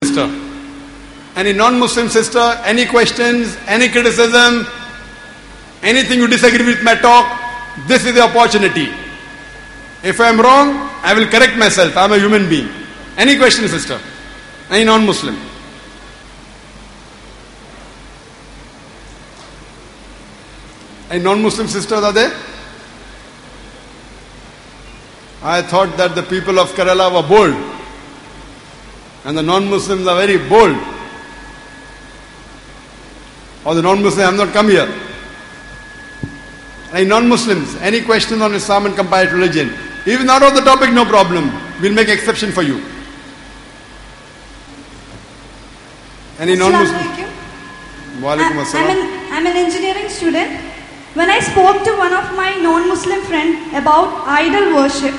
sister. Any non-Muslim sister, any questions, any criticism, anything you disagree with my talk, this is the opportunity. If I am wrong, I will correct myself. I am a human being. Any question, sister? Any non-Muslim? Any non-Muslim sisters are there? I thought that the people of Kerala were bold. And the non-Muslims are very bold. Or the non-Muslims have not come here. Any non-Muslims, any question on Islam and comparative religion? Even out of the topic, no problem. We'll make exception for you. Any non-Muslim? Walaikum assalam. I'm an engineering student. When I spoke to one of my non-Muslim friends about idol worship,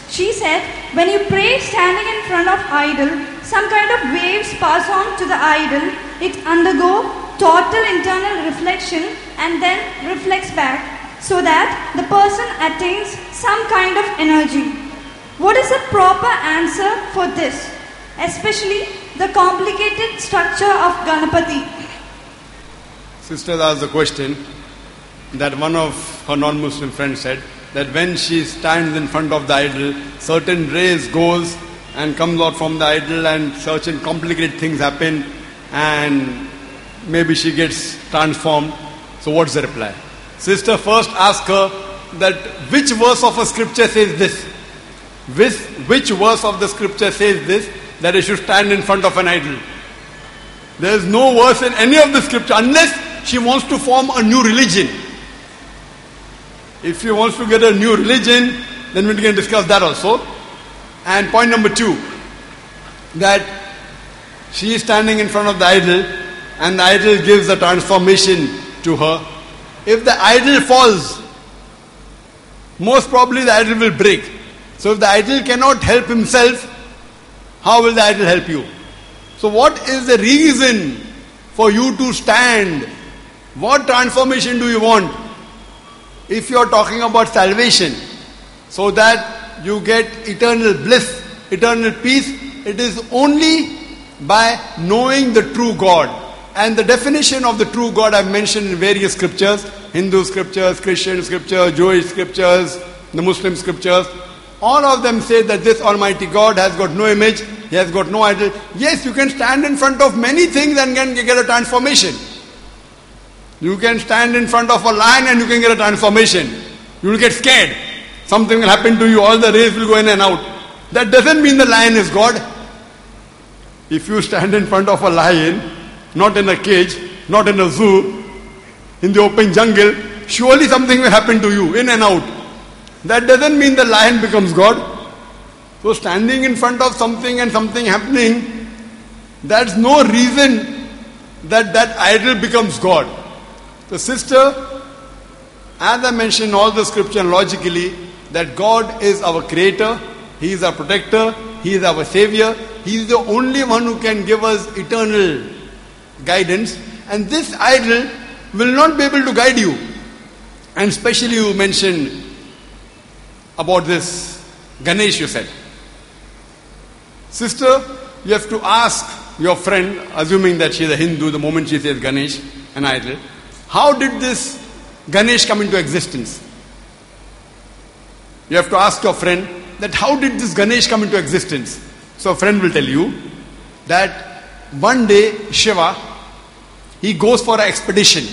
she said, when you pray standing in front of idol, some kind of waves pass on to the idol, it undergo total internal reflection and then reflects back so that the person attains some kind of energy. What is the proper answer for this? Especially the complicated structure of Ganapati. Sister asked the question that one of her non-Muslim friends said that when she stands in front of the idol, certain rays goes and comes out from the idol and certain complicated things happen and maybe she gets transformed. So what's the reply? Sister first asked her that which verse of a scripture says this? Which verse of the scripture says this? That I should stand in front of an idol. There is no verse in any of the scripture unless she wants to form a new religion. If she wants to get a new religion, then we can discuss that also. And point number 2, that she is standing in front of the idol and the idol gives a transformation to her. If the idol falls, most probably the idol will break. So if the idol cannot help himself, how will the idol help you? So what is the reason for you to stand? What transformation do you want? If you are talking about salvation, so that you get eternal bliss, eternal peace, it is only by knowing the true God. And the definition of the true God I have mentioned in various scriptures, Hindu scriptures, Christian scriptures, Jewish scriptures, the Muslim scriptures. All of them say that this Almighty God has got no image, He has got no idol. Yes, you can stand in front of many things and can get a transformation. You can stand in front of a lion and you can get a transformation. You will get scared. Something will happen to you, all the rays will go in and out. That doesn't mean the lion is God. If you stand in front of a lion, not in a cage, not in a zoo, in the open jungle, surely something will happen to you, in and out. That doesn't mean the lion becomes God. So standing in front of something and something happening, that's no reason that that idol becomes God. The sister, as I mentioned in all the scripture logically, that God is our creator, He is our protector, He is our savior, He is the only one who can give us eternal guidance, and this idol will not be able to guide you. And especially you mentioned about this Ganesh, you said. Sister, you have to ask your friend, assuming that she is a Hindu, the moment she says Ganesh, an idol, how did this Ganesh come into existence? You have to ask your friend that how did this Ganesh come into existence? So a friend will tell you that one day Shiva, he goes for an expedition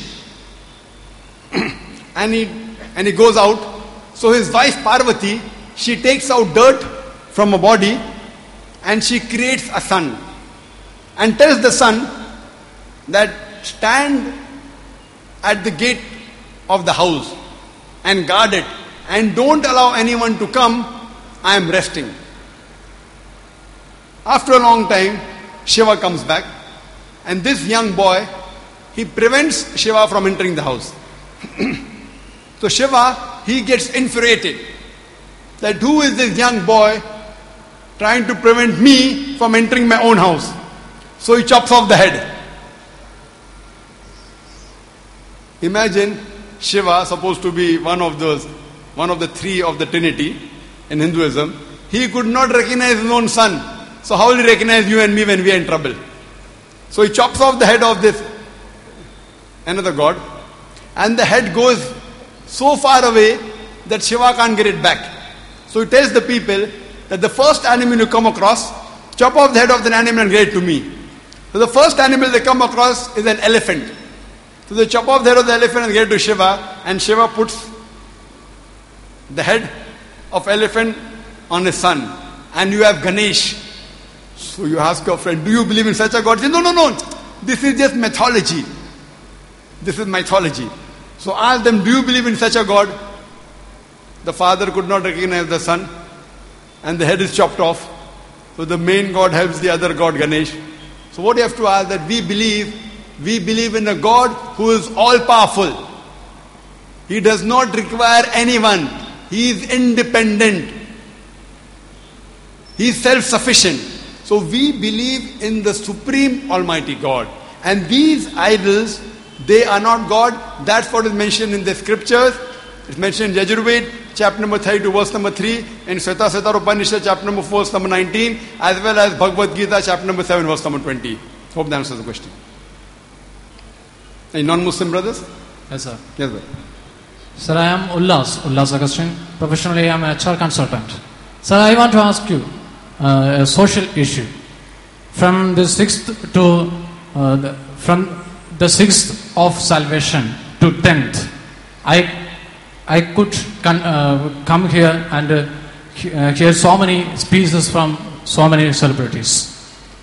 and he goes out. So his wife Parvati, she takes out dirt from a body and she creates a sun and tells the sun that stand at the gate of the house and guard it and don't allow anyone to come, I am resting. After a long time, Shiva comes back and this young boy, he prevents Shiva from entering the house. So Shiva, he gets infuriated that who is this young boy trying to prevent me from entering my own house? So he chops off the head. Imagine Shiva, supposed to be one of the three of the Trinity in Hinduism, he could not recognize his own son. So how will he recognize you and me when we are in trouble? So he chops off the head of this another god, and the head goes so far away that Shiva can't get it back. So he tells the people that the first animal you come across, chop off the head of the animal and get it to me. So the first animal they come across is an elephant. So they chop off the head of the elephant and get it to Shiva, and Shiva puts the head of elephant on his son. And you have Ganesh. So you ask your friend, do you believe in such a God? He says, no. This is just mythology. This is mythology. So ask them, do you believe in such a God? The father could not recognize the son, and the head is chopped off. So the main God helps the other God, Ganesh. So what you have to ask, that we believe in a God who is all powerful. He does not require anyone. He is independent. He is self-sufficient. So we believe in the supreme almighty God. And these idols, they are not God. That's what is mentioned in the scriptures. It's mentioned in Yajurved, chapter number 32, verse number 3, in Svetasvatara Upanishad, chapter number 4, verse number 19, as well as Bhagavad Gita, chapter number 7, verse number 20. Hope that answers the question. Any non-Muslim brothers? Yes, sir. Yes, sir. Sir, I am Ullas Augustine. Professionally, I am a HR consultant. Sir, I want to ask you a social issue. From the 6th to from the 6th of salvation to 10th, I could come here and hear so many speeches from so many celebrities.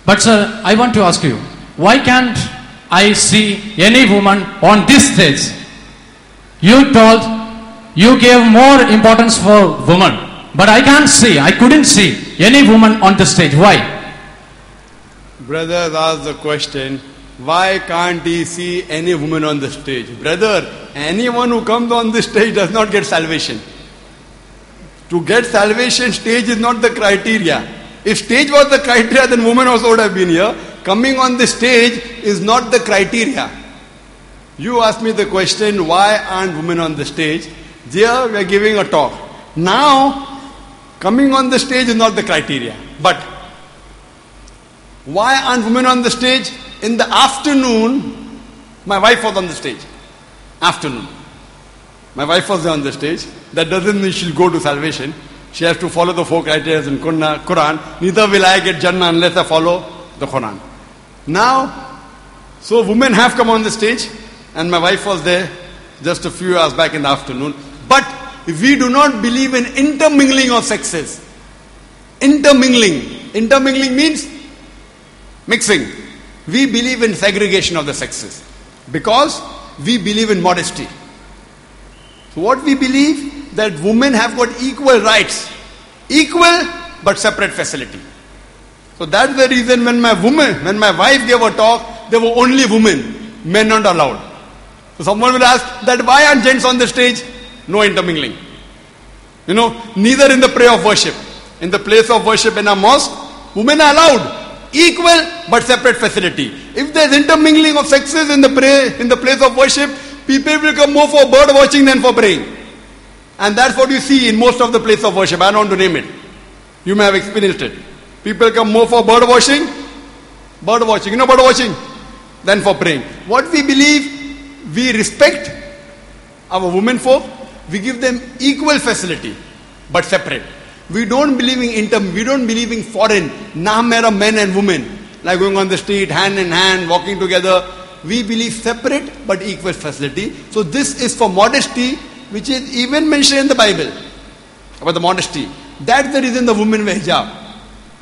But sir, I want to ask you, why can't I see any woman on this stage? You told you gave more importance for women, but I couldn't see any woman on the stage. Why? Brothers ask the question, why can't he see any woman on the stage? Brother, anyone who comes on this stage does not get salvation. To get salvation, stage is not the criteria. If stage was the criteria, then women also would have been here. Coming on the stage is not the criteria. You asked me the question, why aren't women on the stage? There we are giving a talk. Now, coming on the stage is not the criteria. But why aren't women on the stage? In the afternoon, my wife was on the stage. Afternoon. My wife was on the stage. That doesn't mean she'll go to salvation. She has to follow the 4 criteria in Quran. Neither will I get Jannah unless I follow the Quran. Now, so women have come on the stage, and my wife was there just a few hours back in the afternoon. But we do not believe in intermingling of sexes. Intermingling means mixing. We believe in segregation of the sexes because we believe in modesty. So what we believe, that women have got equal rights, equal but separate facility. So that's the reason when my wife gave a talk, there were only women, men not allowed. So someone will ask that why aren't gents on the stage? No intermingling. Neither in the prayer of worship. In the place of worship in a mosque, women are allowed. Equal but separate facility. If there's intermingling of sexes in the place of worship, people will come more for bird watching than for praying. And that's what you see in most of the place of worship. I don't want to name it. You may have experienced it. People come more for bird watching, bird watching, than for praying. What we believe, we respect our women folk, we give them equal facility, but separate. We don't believe in foreign, namera men and women, like going on the street, hand in hand, walking together. We believe separate but equal facility. So this is for modesty, which is even mentioned in the Bible, about the modesty. That's the reason the women wear hijab.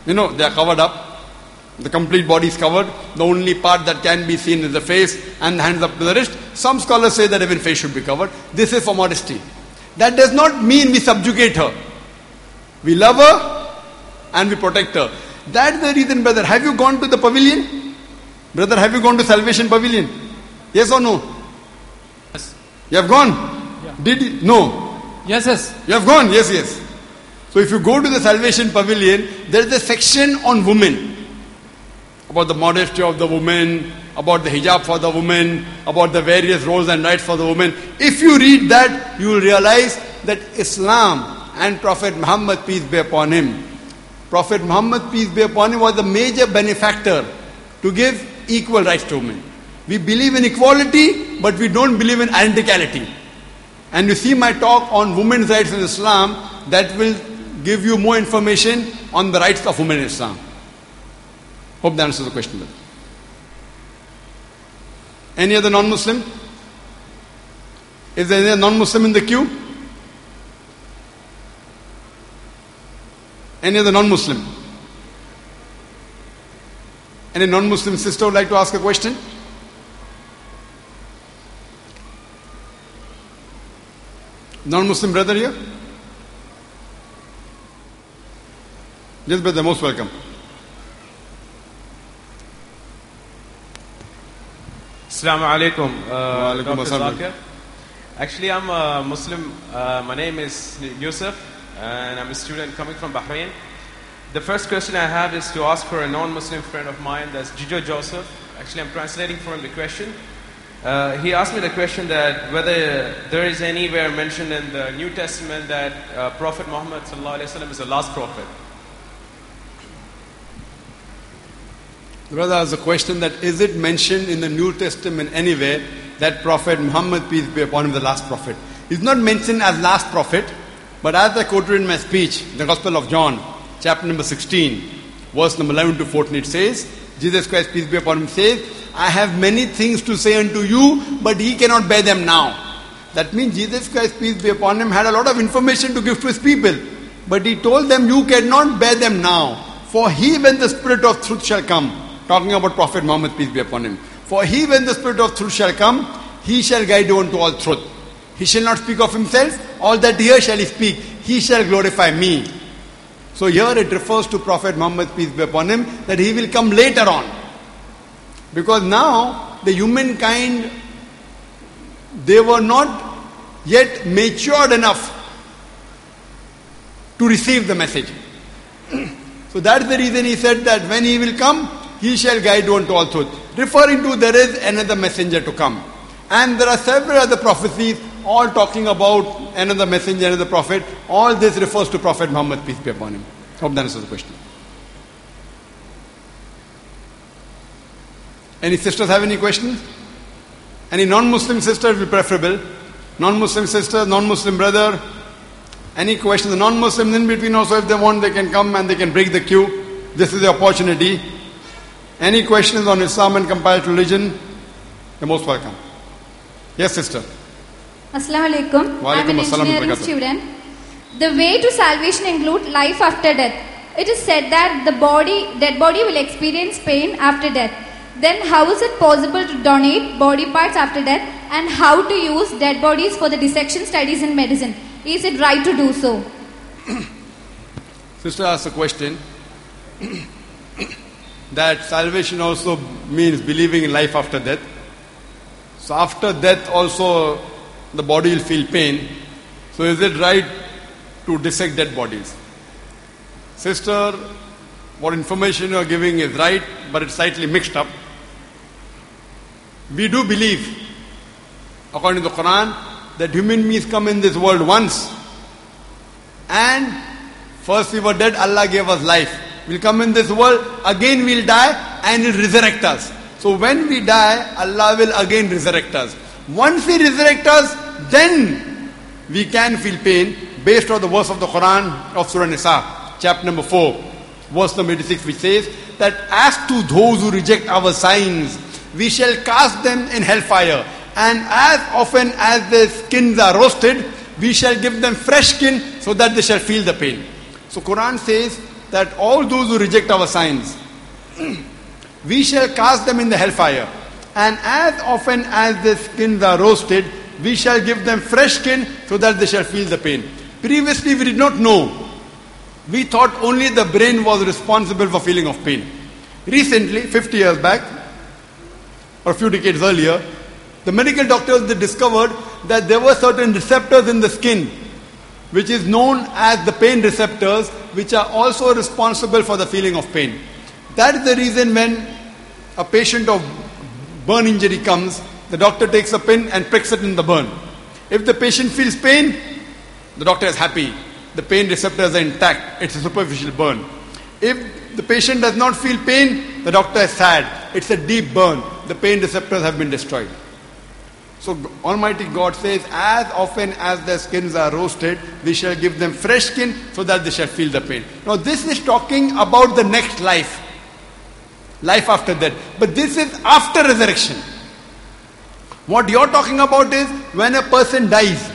They are covered up. The complete body is covered. The only part that can be seen is the face and the hands up to the wrist. Some scholars say that even face should be covered. This is for modesty. That does not mean we subjugate her. We love her and we protect her. That's the reason, brother. Have you gone to the pavilion? Brother, have you gone to Salvation Pavilion? Yes or no? Yes. You have gone? Yeah. Did you? No. Yes. You have gone? Yes. So if you go to the Salvation Pavilion, there is a section on women. About the modesty of the woman, about the hijab for the woman, about the various roles and rights for the woman. If you read that, you will realize that Islam and Prophet Muhammad, peace be upon him, Prophet Muhammad, peace be upon him, was the major benefactor to give equal rights to women. We believe in equality, but we don't believe in identicality. And you see my talk on women's rights in Islam, that will give you more information on the rights of women in Islam. Hope that answers the question. Any other non-Muslim? Is there any non-Muslim in the queue? Any other non-Muslim? Any non-Muslim sister would like to ask a question? Non-Muslim brother here? Yes, brother, most welcome. Assalamu alaikum. Alaikum Dr. assalam. Zakir. Actually, I'm a Muslim. My name is Yusuf, and I'm a student coming from Bahrain. The first question I have is to ask for a non-Muslim friend of mine, that's Jijo Joseph. Actually, I'm translating for him the question. He asked me the question that whether there is anywhere mentioned in the New Testament that Prophet Muhammad ﷺ is the last prophet. The brother has a question that is it mentioned in the New Testament anywhere that Prophet Muhammad, peace be upon him, the last prophet? He's not mentioned as last prophet, but as I quoted in my speech, the Gospel of John, chapter number 16, verse number 11 to 14, it says, Jesus Christ, peace be upon him, says, I have many things to say unto you, but ye cannot bear them now. That means Jesus Christ, peace be upon him, had a lot of information to give to his people. But he told them, you cannot bear them now. For he, when the Spirit of truth shall come, talking about Prophet Muhammad, peace be upon him. For he, when the Spirit of truth shall come, he shall guide you unto all truth. He shall not speak of himself, all that here shall he speak. He shall glorify me. So here it refers to Prophet Muhammad, peace be upon him, that he will come later on. Because now the humankind, they were not yet matured enough to receive the message. So that's the reason he said that when he will come, he shall guide you unto all truth. Referring to there is another messenger to come. And there are several other prophecies all talking about another messenger, another prophet. All this refers to Prophet Muhammad, peace be upon him. Hope that answers the question. Any sisters have any questions? Any non-Muslim sister will be preferable. Non-Muslim sister, non-Muslim brother. Any questions? The non-Muslims in between also, if they want, they can come and they can break the queue. This is the opportunity. Any questions on Islam and comparative religion? You're most welcome. Yes, sister. Assalamu alaikum. I'm an engineering student. The way to salvation includes life after death. It is said that the dead body will experience pain after death. Then how is it possible to donate body parts after death, and how to use dead bodies for the dissection studies in medicine? Is it right to do so? Sister asked a question that salvation also means believing in life after death. So after death also the body will feel pain. So is it right to dissect dead bodies? Sister, what information you are giving is right, but it's slightly mixed up. We do believe, according to the Quran, that human beings come in this world once, and first we were dead, Allah gave us life. We'll come in this world, again we'll die, and He'll resurrect us. So when we die, Allah will again resurrect us. Once He resurrects us, then we can feel pain, based on the verse of the Quran of Surah Nisa, chapter number 4, verse number 86, which says that as to those who reject our signs, we shall cast them in hellfire, and as often as their skins are roasted, we shall give them fresh skin so that they shall feel the pain. So Quran says that all those who reject our signs, we shall cast them in the hellfire, and as often as their skins are roasted, we shall give them fresh skin so that they shall feel the pain. Previously we did not know. We thought only the brain was responsible for feeling of pain. Recently, 50 years back, or a few decades earlier, the medical doctors, they discovered that there were certain receptors in the skin which is known as the pain receptors, which are also responsible for the feeling of pain. That is the reason when a patient of burn injury comes, the doctor takes a pin and pricks it in the burn. If the patient feels pain, the doctor is happy. The pain receptors are intact. It's a superficial burn. If the patient does not feel pain, the doctor is sad. It's a deep burn. The pain receptors have been destroyed. So Almighty God says, as often as their skins are roasted, we shall give them fresh skin so that they shall feel the pain. Now this is talking about the next life. Life after death. But this is after resurrection. What you're talking about is when a person dies.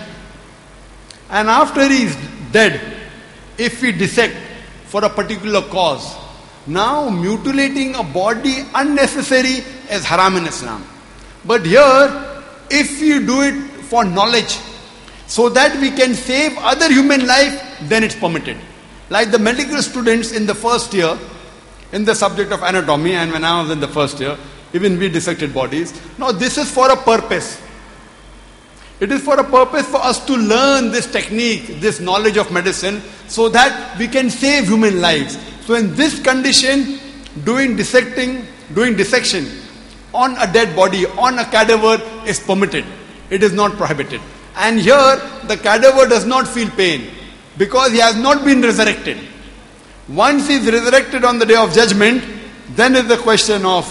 And after he is dead, if we dissect for a particular cause, now mutilating a body unnecessary is haram in Islam. But here, if you do it for knowledge, so that we can save other human life, then it's permitted. Like the medical students in the first year, in the subject of anatomy, and when I was in the first year, even we dissected bodies. Now this is for a purpose. It is for a purpose for us to learn this technique, this knowledge of medicine, so that we can save human lives. So in this condition, doing dissection on a dead body, on a cadaver is permitted. It is not prohibited. And here, the cadaver does not feel pain because he has not been resurrected. Once he is resurrected on the day of judgment, then is the question of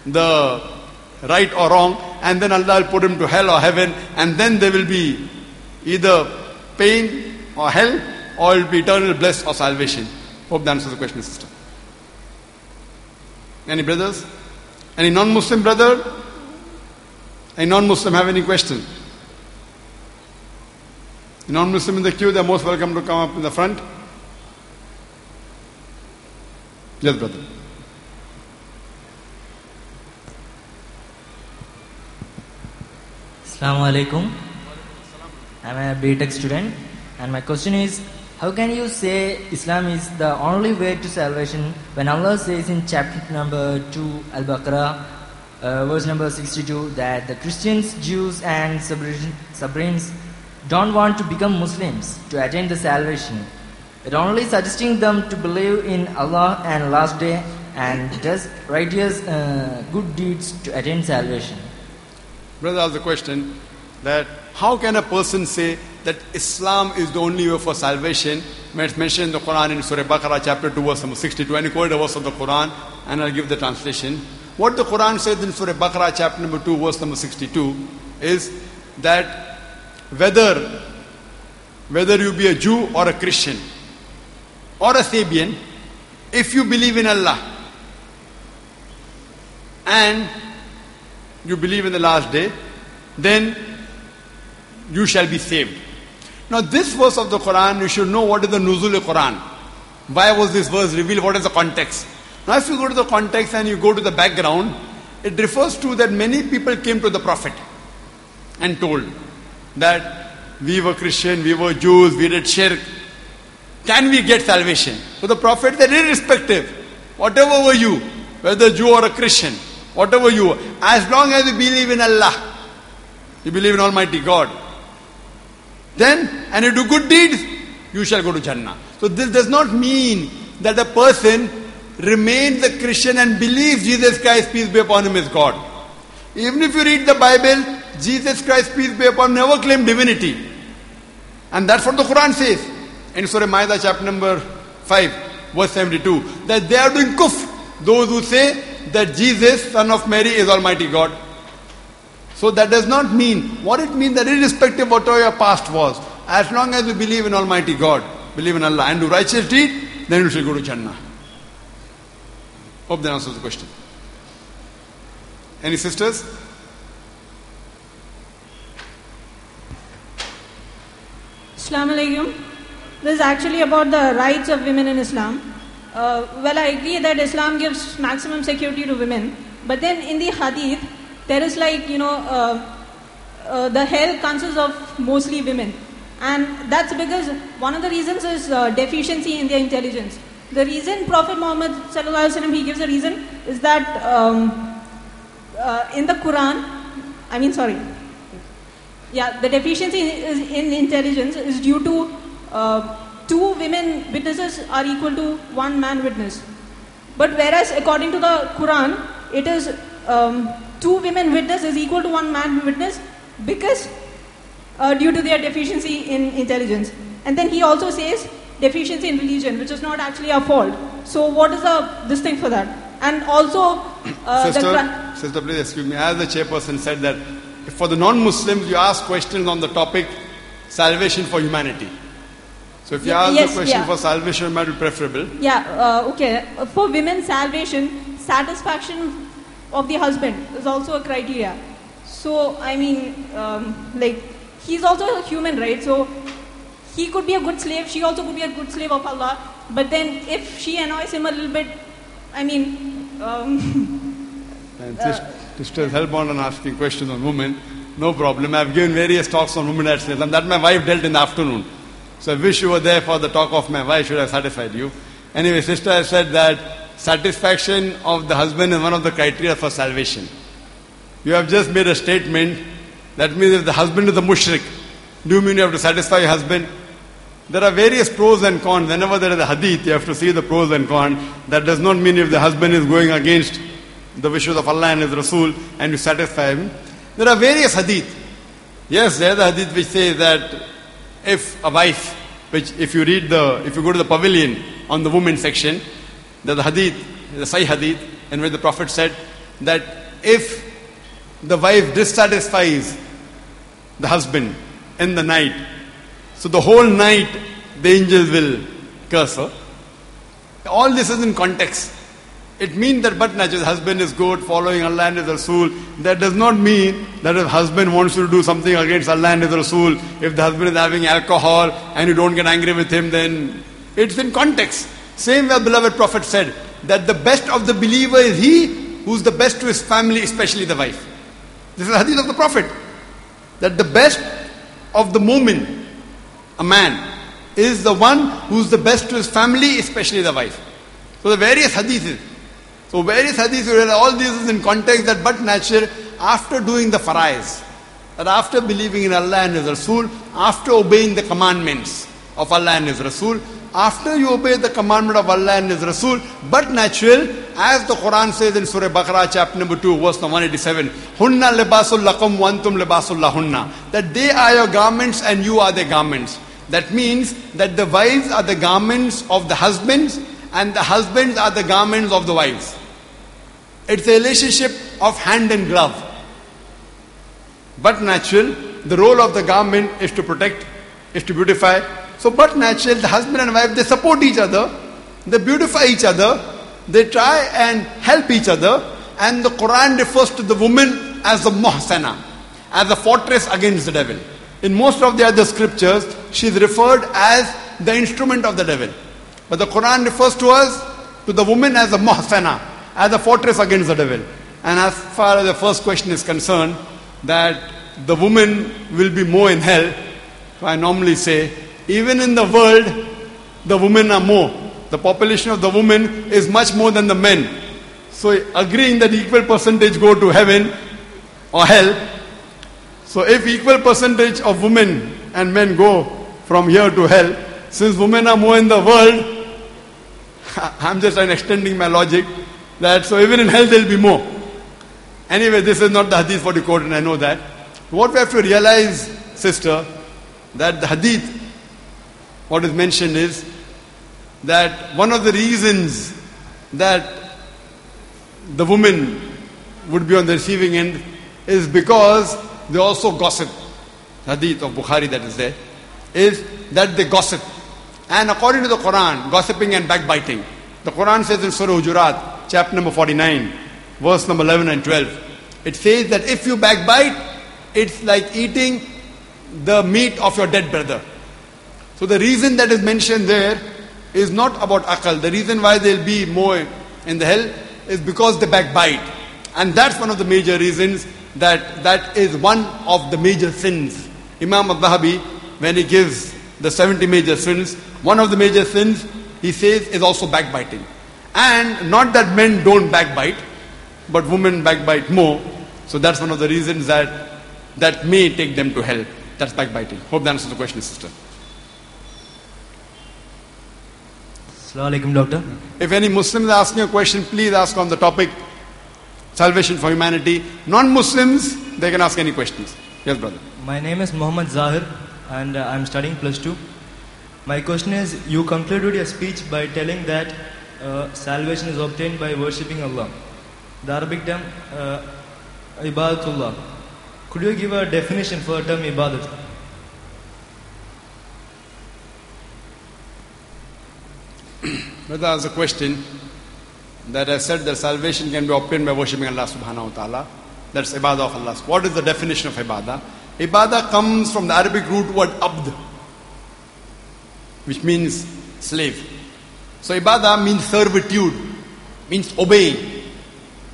the right or wrong, and then Allah will put him to hell or heaven, and then there will be either pain or hell, or it will be eternal bliss or salvation. Hope that answers the question, sister. Any brothers? Any non-Muslim brother? Any non-Muslim have any question? The non-Muslim in the queue, they are most welcome to come up in the front. Yes, brother. Assalamu alaikum. I'm a BTech student, and my question is, how can you say Islam is the only way to salvation when Allah says in chapter number 2 Al-Baqarah, verse number 62, that the Christians, Jews and Sabrines don't want to become Muslims to attain the salvation. It only suggesting them to believe in Allah and last day and does righteous good deeds to attain salvation. Brother asked the question that how can a person say that Islam is the only way for salvation when it's mentioned in the Quran in Surah Baqarah chapter 2 verse number 62, and he quoted a verse of the Quran, and I'll give the translation. What the Quran says in Surah Baqarah chapter number 2 verse number 62 is that whether you be a Jew or a Christian or a Sabian, if you believe in Allah and you believe in the last day, then you shall be saved. Now this verse of the Quran, you should know what is the Nuzul Quran. Why was this verse revealed? What is the context? Now if you go to the context and you go to the background, it refers to that many people came to the Prophet and told that we were Christian, we were Jews, we did shirk. Can we get salvation? So the Prophet said, irrespective, whatever were you, whether Jew or a Christian, whatever you were, as long as you believe in Allah, you believe in Almighty God, then, and you do good deeds, you shall go to Jannah. So this does not mean that a person remains a Christian and believes Jesus Christ, peace be upon him, is God. Even if you read the Bible, Jesus Christ, peace be upon him, never claimed divinity. And that's what the Quran says in Surah Ma'idah chapter number 5 verse 72, that they are doing kufr, those who say that Jesus, son of Mary, is Almighty God. So that does not mean, what it means that irrespective of what your past was, as long as you believe in Almighty God, believe in Allah and do righteous deed, then you shall go to Jannah. Hope that answers the question. Any sisters? Assalamu alaikum. This is actually about the rights of women in Islam. Well, I agree that Islam gives maximum security to women, but then in the hadith, there is like, the hell consists of mostly women. And that's because one of the reasons is deficiency in their intelligence. The reason Prophet Muhammad sallallahu alaihi wasallam, he gives a reason, is that in the Quran, the deficiency in intelligence is due to 2 women witnesses are equal to 1 man witness. But whereas according to the Quran, it is 2 women witness is equal to 1 man witness because due to their deficiency in intelligence. And then he also says deficiency in religion, which is not actually our fault. So what is this thing for that? And also, Sister, please excuse me. As the chairperson said that for the non-Muslims, you ask questions on the topic salvation for humanity. So if you ask the question for salvation, it might be preferable. Yeah, okay. For women's salvation, satisfaction of the husband is also a criteria. So, I mean, he's also a human, right? So, he could be a good slave, she also could be a good slave of Allah. But then, if she annoys him a little bit, I mean... Sisters, help on asking questions on women. No problem. I've given various talks on women at Islam. That my wife dealt in the afternoon. So I wish you were there for the talk of my wife, should have satisfied you. Anyway, sister has said that satisfaction of the husband is one of the criteria for salvation. You have just made a statement. That means if the husband is a mushrik, do you mean you have to satisfy your husband? There are various pros and cons. Whenever there is a hadith, you have to see the pros and cons. That does not mean if the husband is going against the wishes of Allah and His Rasul and you satisfy him. There are various hadith. Yes, there is a hadith which says that if a wife, which if you go to the pavilion on the women section, there's a hadith, the Sahih hadith, in which the Prophet said that if the wife dissatisfies the husband in the night, so the whole night the angels will curse her. All this is in context. It means that but naturally the husband is good, following Allah and His Rasul. That does not mean that if husband wants you to do something against Allah and His Rasul, if the husband is having alcohol and you don't get angry with him, then it's in context. Same way beloved Prophet said that the best of the believer is he who's the best to his family, especially the wife. This is the hadith of the Prophet. That the best of the mu'min, a man, is the one who's the best to his family, especially the wife. So the various hadiths. So various hadiths, all this is in context that but natural, after doing the farais, that after believing in Allah and His Rasul, after obeying the commandments of Allah and His Rasul, after you obey the commandment of Allah and His Rasul, but natural, as the Quran says in Surah Baqarah chapter number 2, verse number 187, Hunna libasul lakum wa antum libasul lahunna, that they are your garments and you are their garments. That means that the wives are the garments of the husbands and the husbands are the garments of the wives. It's a relationship of hand and glove. But natural, the role of the garment is to protect, is to beautify. So but natural, the husband and wife, they support each other, they beautify each other, they try and help each other. And the Quran refers to the woman as a muhsana, as a fortress against the devil. In most of the other scriptures, she is referred as the instrument of the devil. But the Quran refers to us, to the woman as a muhsana, as a fortress against the devil. And as far as the first question is concerned, that the woman will be more in hell, so I normally say, even in the world, the women are more. The population of the women is much more than the men. So agreeing that equal percentage go to heaven or hell, so if equal percentage of women and men go from here to hell, since women are more in the world, I'm just extending my logic, that so even in hell there will be more. Anyway, this is not the hadith for the quote, and I know that. What we have to realize, sister, that the hadith, what is mentioned is that one of the reasons that the woman would be on the receiving end is because they also gossip. Hadith of Bukhari that is there, is that they gossip. And according to the Quran, gossiping and backbiting, the Quran says in Surah Hujurat, chapter number 49, verse number 11 and 12, it says that if you backbite, it's like eating the meat of your dead brother. So the reason that is mentioned there is not about akal. The reason why they'll be more in the hell is because they backbite. And that's one of the major reasons that is one of the major sins. Imam al-Dhahabi, when he gives the 70 major sins, one of the major sins, he says, is also backbiting. And not that men don't backbite, but women backbite more. So that's one of the reasons that may take them to hell. That's backbiting. Hope that answers the question, sister. Assalamu alaikum, doctor. If any Muslims are asking a question, please ask on the topic salvation for humanity. Non-Muslims, they can ask any questions. Yes, brother. My name is Muhammad Zahir and I'm studying +2. My question is, you concluded your speech by telling that salvation is obtained by worshipping Allah. The Arabic term ibadatullah. Could you give a definition for the term ibadat? That was a question that I said that salvation can be obtained by worshipping Allah subhanahu wa ta'ala. That's ibadah of Allah. What is the definition of ibadah? Ibadah comes from the Arabic root word abd, which means slave. So ibadah means servitude, means obeying.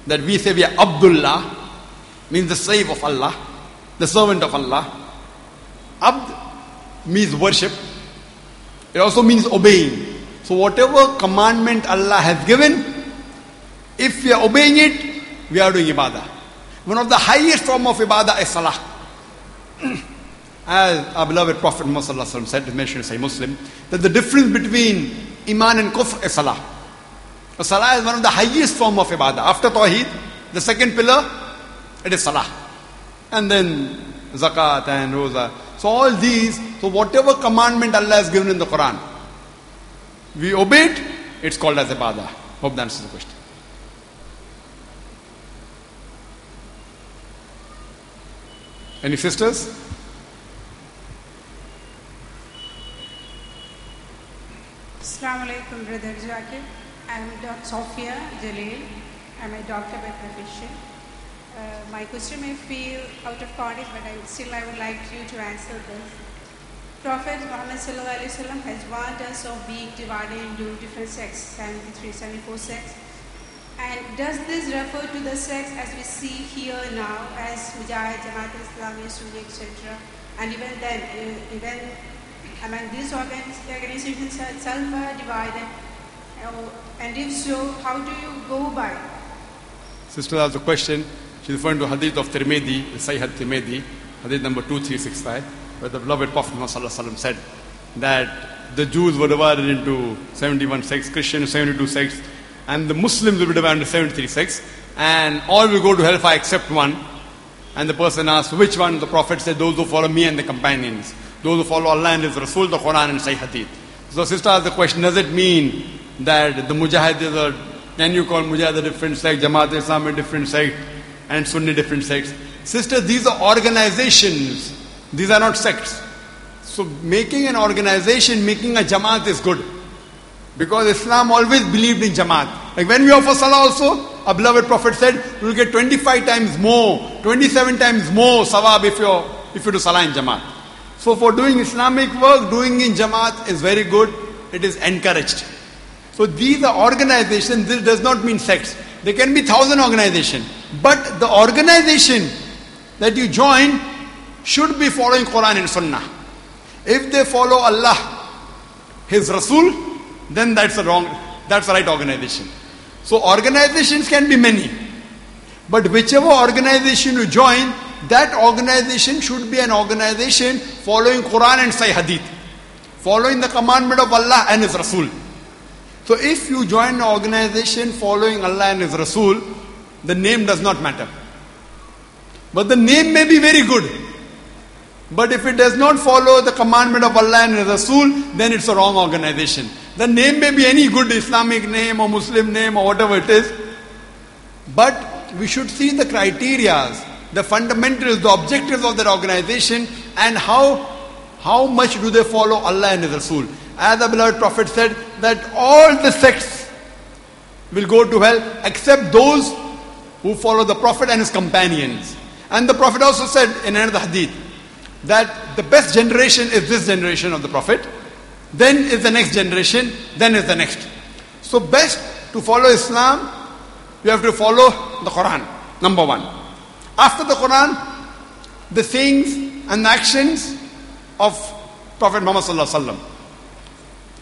That we say we are Abdullah, means the slave of Allah, the servant of Allah. Abd means worship. It also means obeying. So whatever commandment Allah has given, if we are obeying it, we are doing ibadah. One of the highest form of ibadah is salah. As our beloved Prophet Muhammad said, mentioned in Sahih Muslim, that the difference between iman and kufr is salah. So salah is one of the highest form of ibadah. After tawheed, the second pillar, it is salah. And then zakat and roza. So all these, so whatever commandment Allah has given in the Quran, we obey it, it's called as ibadah. Hope that answers the question. Any sisters? Assalamu alaikum, Brother Zakir. I'm Dr. Sophia Jalil. I'm a doctor by profession. My question may feel out of context, but I would like you to answer this. Prophet Muhammad sallallahu alaihi wasallam has warned us of being divided into different sects, 73, 74 sects. And does this refer to the sects as we see here now, as Mujahid, Jamaat Islami, Sunni, etc.? And even then, these organizations itself are divided. And if so, how do you go by it? Sister asked a question. She's referring to hadith of Tirmidhi, the Sahih Tirmidhi, hadith number 2365, where the beloved Prophet Muhammad said that the Jews were divided into 71 sects, Christians 72 sects, and the Muslims will be divided into 73 sects, and all will go to hellfire except one. And the person asked, which one? The Prophet said, those who follow me and the companions. Those who follow Allah and His Rasul, the Quran and Sahih Hadith. So sister asked the question, does it mean that the Mujahid can you call Mujahid a different sect, Jamaat Islam a different sect, and Sunni different sects? Sister, these are organizations. These are not sects. So making an organization, making a Jamaat is good. Because Islam always believed in Jamaat. Like when we offer Salah also, our beloved Prophet said, you will get 25 times more, 27 times more sawab if you do Salah in Jamaat. So for doing Islamic work, doing in Jamaat is very good. It is encouraged. So these are organizations. This does not mean sects. There can be 1,000 organizations. But the organization that you join should be following Quran and Sunnah. If they follow Allah, His Rasul, then that's the right organization. So organizations can be many. But whichever organization you join, that organization should be an organization following Quran and Sahih Hadith, following the commandment of Allah and His Rasul. So if you join an organization following Allah and His Rasul, the name does not matter. But the name may be very good. But if it does not follow the commandment of Allah and His Rasul, then it's a wrong organization. The name may be any good Islamic name or Muslim name or whatever it is. But we should see the criteria, the fundamentals, the objectives of that organization, and how much do they follow Allah and His Rasul. As the beloved Prophet said that all the sects will go to hell except those who follow the Prophet and his companions. And the Prophet also said in another hadith that the best generation is this generation of the Prophet, then is the next generation, then is the next. So best to follow Islam, you have to follow the Quran, number one. After the Quran, the sayings and the actions of Prophet Muhammad sallallahu alaihi wasallam.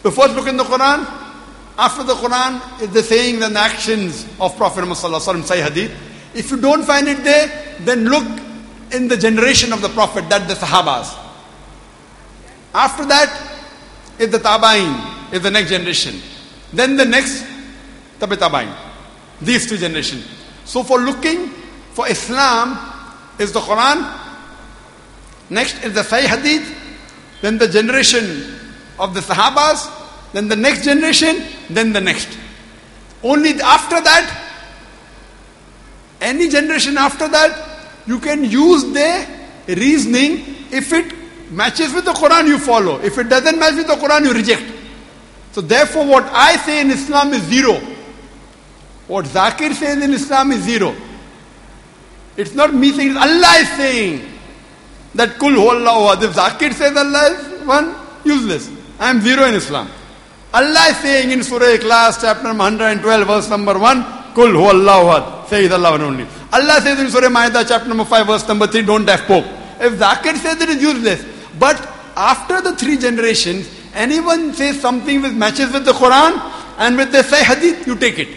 You first look in the Quran. After the Quran is the sayings and the actions of Prophet Muhammad sallallahu alaihi wasallam, Sahih Hadith. If you don't find it there, then look in the generation of the Prophet, that the Sahabas. After that is the Tabain, is the next generation. Then the next, Tabi Tabain. These two generations. So for looking for Islam is the Quran. Next is the Sahih Hadith. Then the generation of the Sahabas, then the next generation, then the next. Only after that, any generation after that, you can use their reasoning. If it matches with the Quran, you follow. If it doesn't match with the Quran, you reject. So therefore, what I say in Islam is zero. What Zakir says in Islam is zero. It's not me saying, it's Allah is saying that Kul Huwallahu Ahad. If Zakir says Allah is one, useless. I am zero in Islam. Allah is saying in Surah Ikhlas, chapter number 112, verse number 1, Kul Huwallahu Ahad. Say Allah one only. Allah says in Surah Ma'idah, chapter number 5, verse number 3, don't have pork. If Zakir says it is useless. But after the 3 generations, anyone says something which matches with the Quran and with the Sahih Hadith, you take it.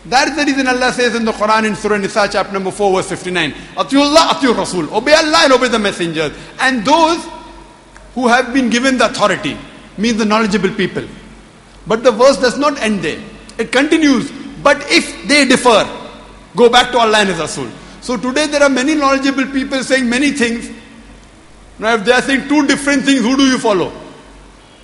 That is the reason Allah says in the Quran in Surah Nisa chapter number 4 verse 59, Atiullah, Atiur Rasul. Obey Allah and obey the messengers. And those who have been given the authority, means the knowledgeable people. But the verse does not end there. It continues. But if they differ, go back to Allah and His Rasul. So today there are many knowledgeable people saying many things. Now if they are saying 2 different things, who do you follow?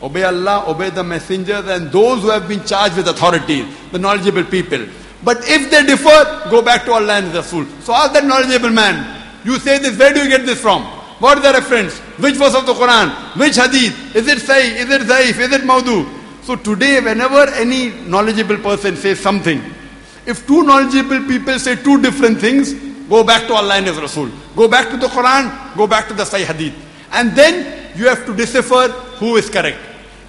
Obey Allah, obey the messengers and those who have been charged with authority, the knowledgeable people. But if they differ, go back to Allah and His Rasul. So ask that knowledgeable man, you say this, where do you get this from? What is the reference? Which verse of the Quran? Which hadith? Is it Sahih? Is it Zaif? Is it Maudu? So today whenever any knowledgeable person says something, if 2 knowledgeable people say 2 different things, go back to Allah and His Rasul. Go back to the Quran, go back to the Sahih Hadith. And then you have to decipher who is correct.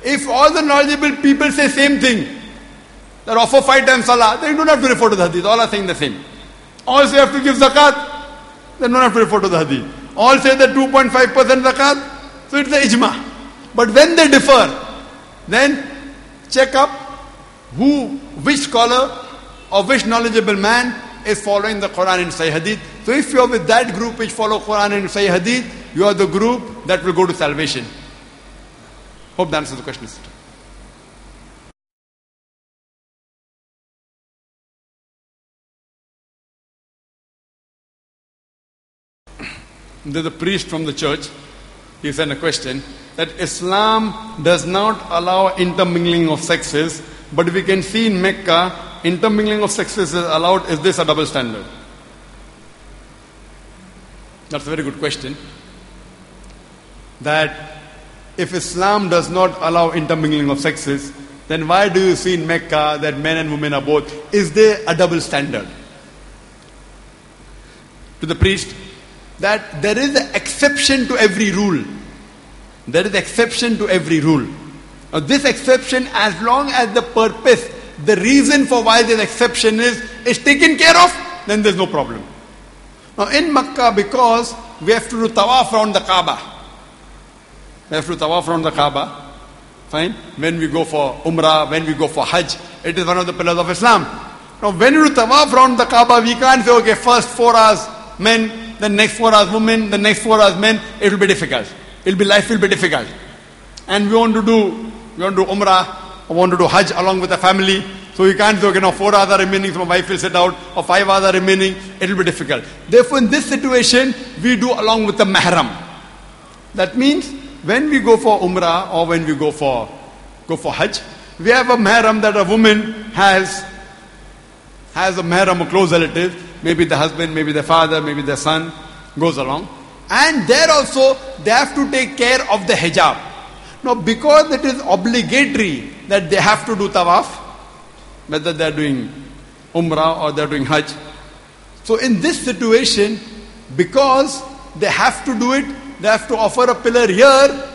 If all the knowledgeable people say same thing, that offer 5 times salah, then you don't have to refer to the hadith. All are saying the same. All say you have to give zakat, then don't have to refer to the hadith. All say that 2.5% zakat, so it's the ijma. But when they differ, then check up which scholar or which knowledgeable man is following the Quran and Sahih Hadith. So if you are with that group which follow Quran and Sahih Hadith, you are the group that will go to salvation. Hope that answers the question. There's a priest from the church. He sent a question that Islam does not allow intermingling of sexes, but we can see in Mecca, intermingling of sexes is allowed. Is this a double standard? That's a very good question. That if Islam does not allow intermingling of sexes, then why do you see in Mecca that men and women are both? Is there a double standard? To the priest, that there is an exception to every rule. There is exception to every rule. Now this exception, as long as the purpose, the reason for why this exception is taken care of, then there's no problem. Now in Makkah, because we have to do tawaf around the Kaaba. We have to do tawaf around the Kaaba. Fine? When we go for Umrah, when we go for Hajj, it is one of the pillars of Islam. Now when you do tawaf around the Kaaba, we can't say, okay, first 4 hours men, the next 4 hours women, the next 4 hours men. It will be difficult. Life will be difficult. And we want to do Umrah, or want to do Hajj along with the family. So you can't say, okay, now 4 hours are remaining, so my wife will sit out, or 5 hours are remaining. It will be difficult. Therefore, in this situation, we do along with the mahram. That means, when we go for Umrah, or when we go for Hajj, we have a mahram that a woman has a mahram, a close relative. Maybe the husband, maybe the father, maybe the son goes along. And there also, they have to take care of the hijab. Now, because it is obligatory that they have to do tawaf, whether they are doing Umrah or they are doing Hajj. So in this situation, because they have to do it, they have to offer a pillar here,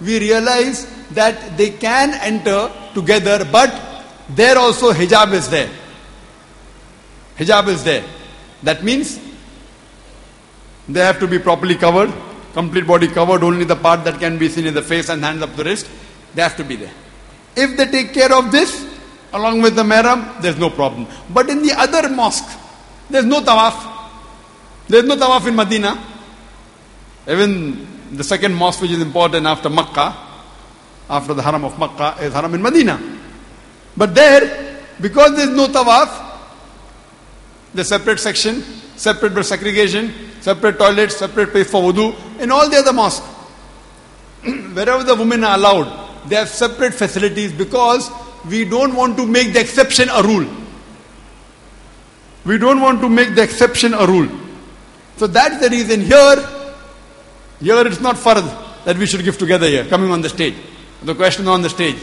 we realize that they can enter together, but there also hijab is there. Hijab is there. That means they have to be properly covered, complete body covered, only the part that can be seen is the face and hands up to the wrist. They have to be there. If they take care of this, along with the mahram, there's no problem. But in the other mosque, there's no tawaf. There's no tawaf in Medina. Even the second mosque which is important after Makkah, after the Haram of Makkah, is Haram in Medina. But there, because there's no tawaf, the separate section, separate segregation, separate toilets, separate place for wudu, in all the other mosques. Wherever the women are allowed, they have separate facilities because we don't want to make the exception a rule. We don't want to make the exception a rule. So that's the reason here it's not fard that we should give together here, coming on the stage. The question on the stage.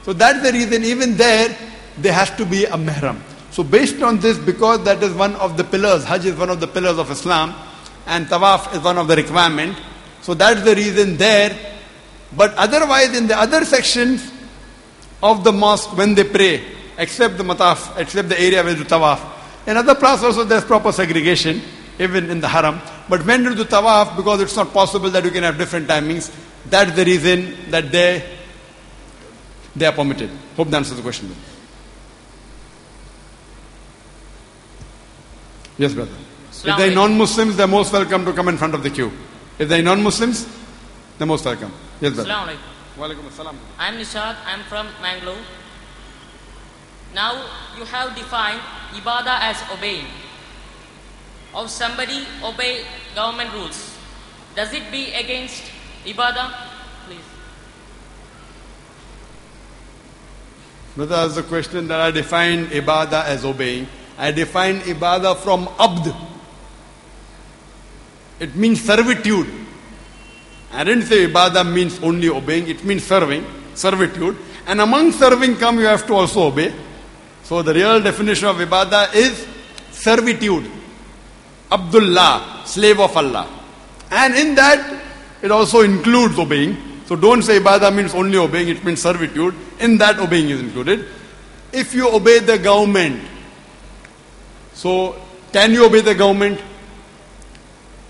So that's the reason even there has to be a mahram. So based on this, because that is one of the pillars, Hajj is one of the pillars of Islam, and Tawaf is one of the requirement. So that's the reason there. But otherwise in the other sections of the mosque when they pray, except the mataf, except the area where they do Tawaf, in other places also there's proper segregation, even in the haram. But when you do Tawaf, because it's not possible that you can have different timings, that's the reason that they are permitted. Hope that answers the question. Yes, brother. If they are non-Muslims, they are most welcome to come in front of the queue. If they are non-Muslims, they are most welcome. Yes, brother. Walaikum assalam. I am Nishad. I am from Mangalore. Now you have defined ibadah as obeying. Or somebody obey government rules. Does it be against ibadah? Please. Brother asked the question that I define ibadah as obeying. I define ibadah from abd. It means servitude. I didn't say ibadah means only obeying. It means serving, servitude. And among serving you have to also obey. So the real definition of ibadah is servitude. Abdullah, slave of Allah. And in that, it also includes obeying. So don't say ibadah means only obeying, it means servitude. In that, obeying is included. If you obey the government, so can you obey the government?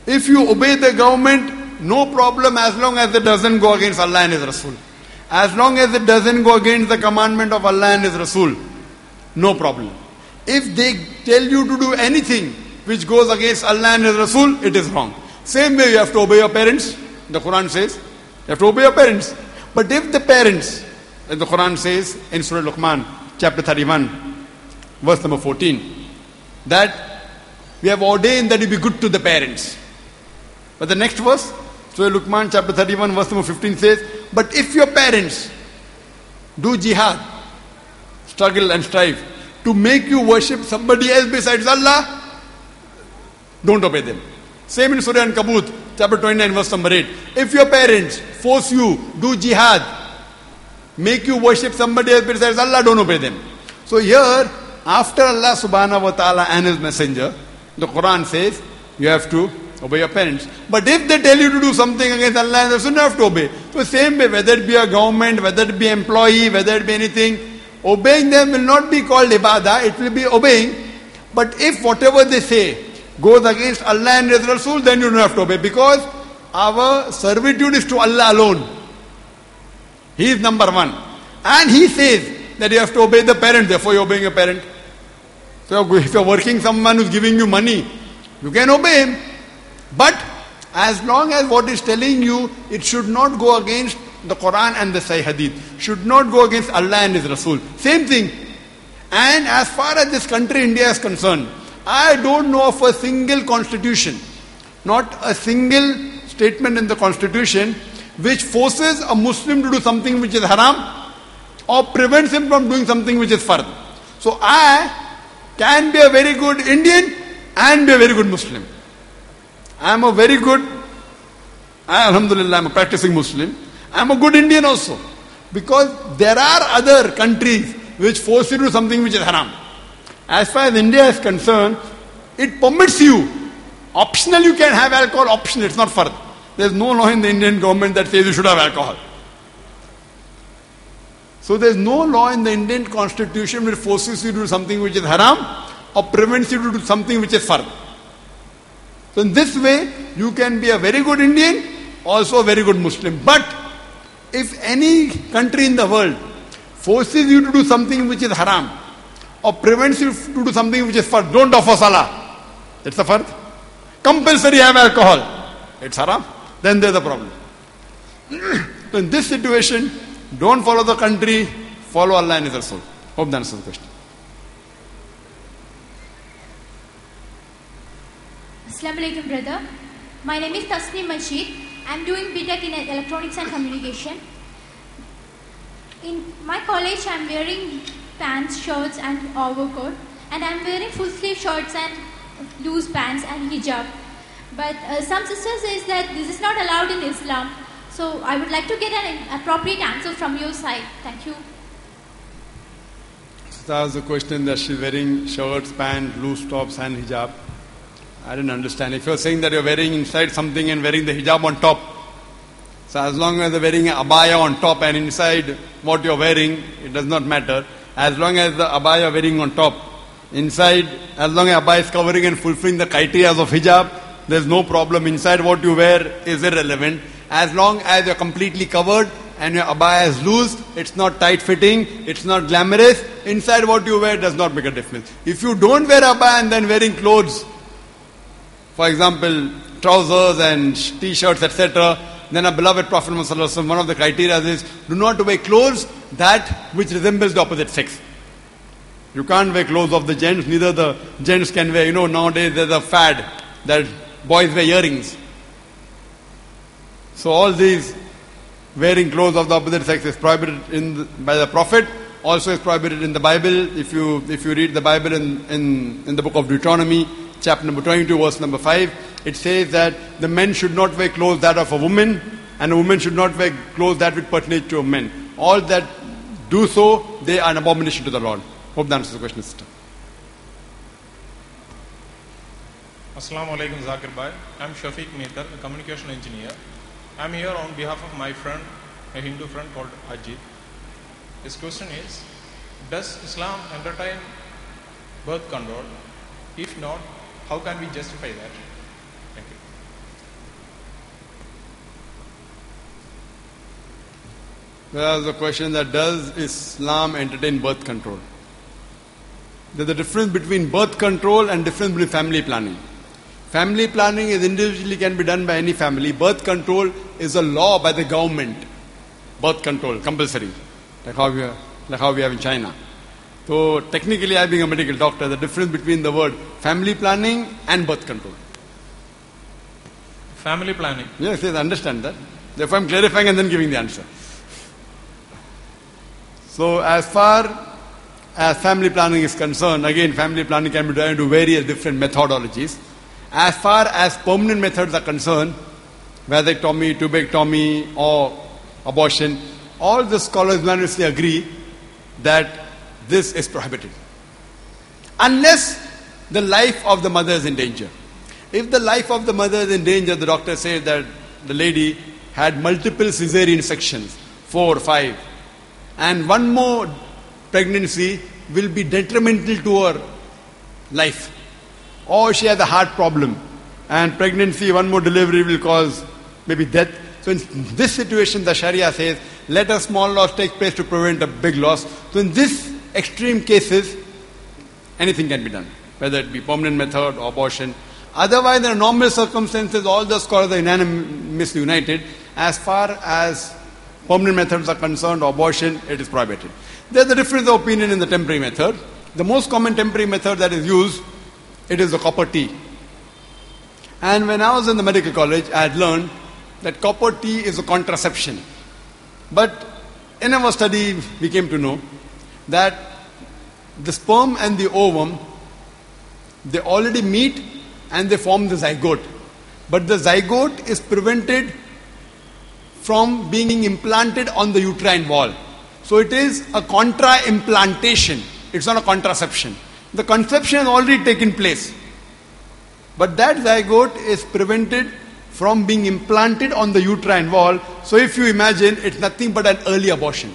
If you obey the government, no problem as long as it doesn't go against Allah and His Rasul. As long as it doesn't go against the commandment of Allah and His Rasul, no problem. If they tell you to do anything which goes against Allah and His Rasul, it is wrong. Same way you have to obey your parents. The Quran says, you have to obey your parents. But if the parents, as the Quran says in Surah Luqman, chapter 31, verse number 14, that we have ordained that you be good to the parents. But the next verse, Surah Luqman, chapter 31, verse number 15 says, but if your parents do jihad, struggle and strive, to make you worship somebody else besides Allah, don't obey them. Same in Surah Ankabut, chapter 29, verse number 8. If your parents force you, do jihad, make you worship somebody else besides Allah, don't obey them. So here, after Allah subhanahu wa ta'ala and His messenger, the Quran says, you have to obey your parents. But if they tell you to do something against Allah and Rasul, you have to obey. So same way, whether it be a government, whether it be employee, whether it be anything, obeying them will not be called ibadah, it will be obeying. But if whatever they say goes against Allah and His Rasul, then you don't have to obey, because our servitude is to Allah alone. He is number one. And He says that you have to obey the parent, therefore you are obeying a parent. So if you are working someone who is giving you money, you can obey him. But as long as what is telling you, it should not go against the Quran and the Sahih Hadith. Should not go against Allah and His Rasul. Same thing. And as far as this country, India, is concerned, I don't know of a single constitution, not a single statement in the constitution, which forces a Muslim to do something which is haram or prevents him from doing something which is fard. So I can be a very good Indian and be a very good Muslim. I am a very good, alhamdulillah, I am a practicing Muslim. I am a good Indian also. Because there are other countries which force you to do something which is haram. As far as India is concerned, it permits you. Optional, you can have alcohol, optional, it's not fard. There is no law in the Indian government that says you should have alcohol. So there is no law in the Indian constitution which forces you to do something which is haram or prevents you to do something which is fard. So in this way, you can be a very good Indian, also a very good Muslim. But if any country in the world forces you to do something which is haram or prevents you to do something which is fard, don't offer salah. It's a fard. Compulsory have alcohol. It's haram. Then there's a problem. So in this situation, don't follow the country, follow Allah and His Rasul. Hope that answers the question. Assalamu alaikum, brother. My name is Tasneem Masheed. I am doing BTech in Electronics and Communication. In my college, I'm wearing pants, shirts, and overcoat, and I'm wearing full sleeve shirts and loose pants and hijab. But some sisters says that this is not allowed in Islam. So I would like to get an appropriate answer from your side. Thank you. So that was the question, that she's wearing shirts, pants, loose tops and hijab. I didn't understand. If you're saying that you're wearing inside something and wearing the hijab on top, so as long as you're wearing an abaya on top and inside what you're wearing, it does not matter. As long as the abaya you're wearing on top, inside, as long as abaya is covering and fulfilling the criteria of hijab, there's no problem. Inside what you wear is irrelevant. As long as you're completely covered and your abaya is loose, it's not tight fitting, it's not glamorous, inside what you wear does not make a difference. If you don't wear abaya and then wearing clothes, for example, trousers and t-shirts, etc., then our beloved Prophet Muhammad, one of the criteria is, do not wear clothes that which resembles the opposite sex. You can't wear clothes of the gents, neither the gents can wear, nowadays there's a fad that boys wear earrings. So all these wearing clothes of the opposite sex is prohibited by the Prophet, also is prohibited in the Bible. If you read the Bible in the book of Deuteronomy, chapter number 22, verse number 5, it says that the men should not wear clothes that of a woman, and a woman should not wear clothes that would pertain to a man. All that do so, they are an abomination to the Lord. Hope that answers the question, sister. Assalamu alaikum, Zakir Bhai. I'm Shafiq Mehtar, a communication engineer. I'm here on behalf of my friend, a Hindu friend called Ajit. His question is, does Islam entertain birth control? If not, how can we justify that? Thank you. There's a question that, does Islam entertain birth control? There's a difference between birth control and difference between family planning. Family planning is individually can be done by any family. Birth control is a law by the government. Birth control, compulsory. Like how we have in China. So technically, I being a medical doctor, the difference between the word family planning and birth control. Family planning. Yes, I understand that. Therefore, I'm clarifying and then giving the answer. So as far as family planning is concerned, again, family planning can be done into various different methodologies. As far as permanent methods are concerned, vasectomy, tubectomy, or abortion, all the scholars unanimously agree that this is prohibited. Unless the life of the mother is in danger. If the life of the mother is in danger, the doctor says that the lady had multiple cesarean sections, 4 or 5, and one more pregnancy will be detrimental to her life. Or she has a heart problem, and pregnancy, one more delivery will cause maybe death. So in this situation, the Sharia says, let a small loss take place to prevent a big loss. So in this extreme cases, anything can be done, whether it be permanent method or abortion. Otherwise, in normal circumstances, all the scholars are unanimously united. As far as permanent methods are concerned, abortion, it is prohibited. There is a difference of opinion in the temporary method. The most common temporary method that is used, it is the copper T. And when I was in the medical college, I had learned that copper T is a contraception. But in our study, we came to know that the sperm and the ovum, they already meet and they form the zygote. But the zygote is prevented from being implanted on the uterine wall. So it is a contra-implantation. It's not a contraception. The conception has already taken place. But that zygote is prevented from being implanted on the uterine wall. So if you imagine, it's nothing but an early abortion.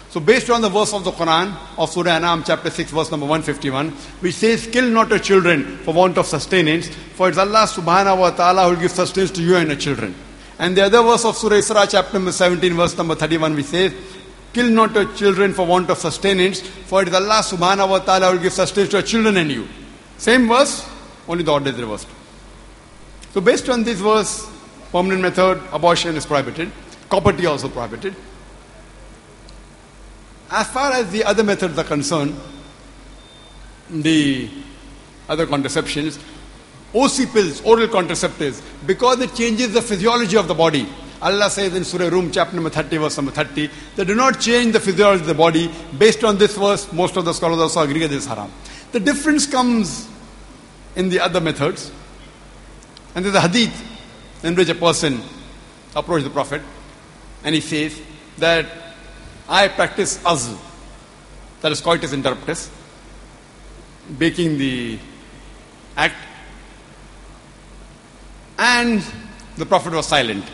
So based on the verse of the Quran, of Surah An'am, chapter 6, verse number 151, which says, kill not your children for want of sustenance, for it's Allah subhanahu wa ta'ala who will give sustenance to you and your children. And the other verse of Surah Isra, chapter number 17, verse number 31, which says, kill not your children for want of sustenance, for it is Allah subhanahu wa ta'ala who will give sustenance to your children and you. Same verse, only the order is reversed. So based on this verse, permanent method, abortion is prohibited. Copper T also prohibited. As far as the other methods are concerned, the other contraceptions, OC pills, oral contraceptives, because it changes the physiology of the body. Allah says in Surah Rum, chapter number 30, verse number 30, they do not change the physiology of the body. Based on this verse, most of the scholars also agree that this is haram. The difference comes in the other methods. And there's a hadith in which a person approached the Prophet and he says that I practice azl, that is coitus interruptus, baking the act, and the Prophet was silent.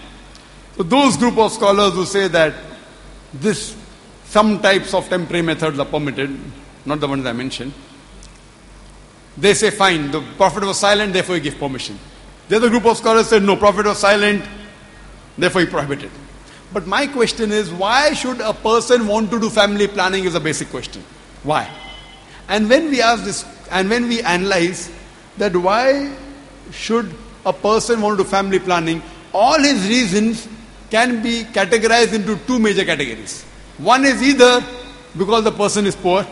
So those group of scholars who say that some types of temporary methods are permitted, not the ones I mentioned, they say fine, the Prophet was silent, therefore he gave permission. The other group of scholars said no, Prophet was silent, therefore he prohibited. But my question is, why should a person want to do family planning is a basic question. Why? And when we ask this, and when we analyze that why should a person want to do family planning, all his reasons can be categorized into two major categories. One is either because the person is poor,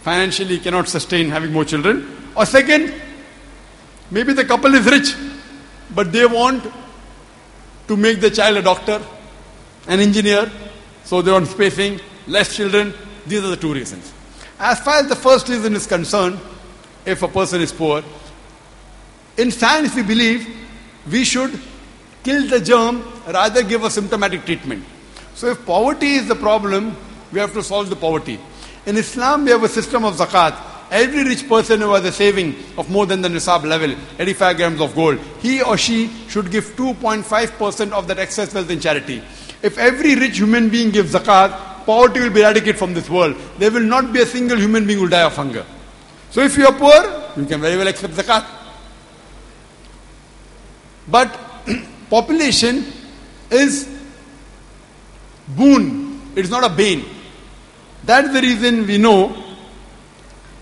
financially cannot sustain having more children, or second, maybe the couple is rich, but they want to make the child a doctor, an engineer, so they want spacing, less children. These are the two reasons. As far as the first reason is concerned, if a person is poor, in science we believe we should kill the germ rather give a symptomatic treatment. So if poverty is the problem, we have to solve the poverty. In Islam we have a system of zakat. Every rich person who has a saving of more than the nisab level, 85 grams of gold, he or she should give 2.5% of that excess wealth in charity. If every rich human being gives zakat, poverty will be eradicated from this world. There will not be a single human being who will die of hunger. So if you are poor, you can very well accept zakat. But population is boon, it is not a bane. That's the reason we know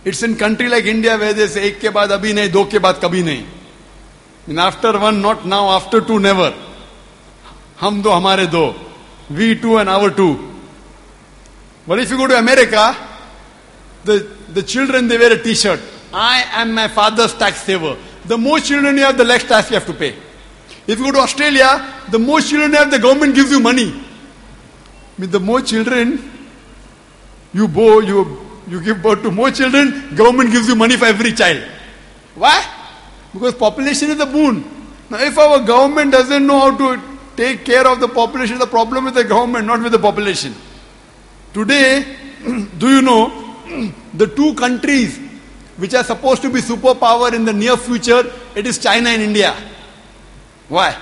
it's in country like India where they say ek ke baad abhi nahi, do ke baad kabhi nahi. And after one, not now, after two, never. Hum do, hamare do. We two and our two. But if you go to America, the children, they wear a t-shirt. I am my father's tax saver. The more children you have, the less tax you have to pay. If you go to Australia, the more children you have, the government gives you money. With the more children you give birth to more children, government gives you money for every child. Why? Because population is a boon. Now if our government doesn't know how to take care of the population, the problem with the government, not with the population. Today, do you know, the two countries which are supposed to be superpower in the near future, it is China and India. Why?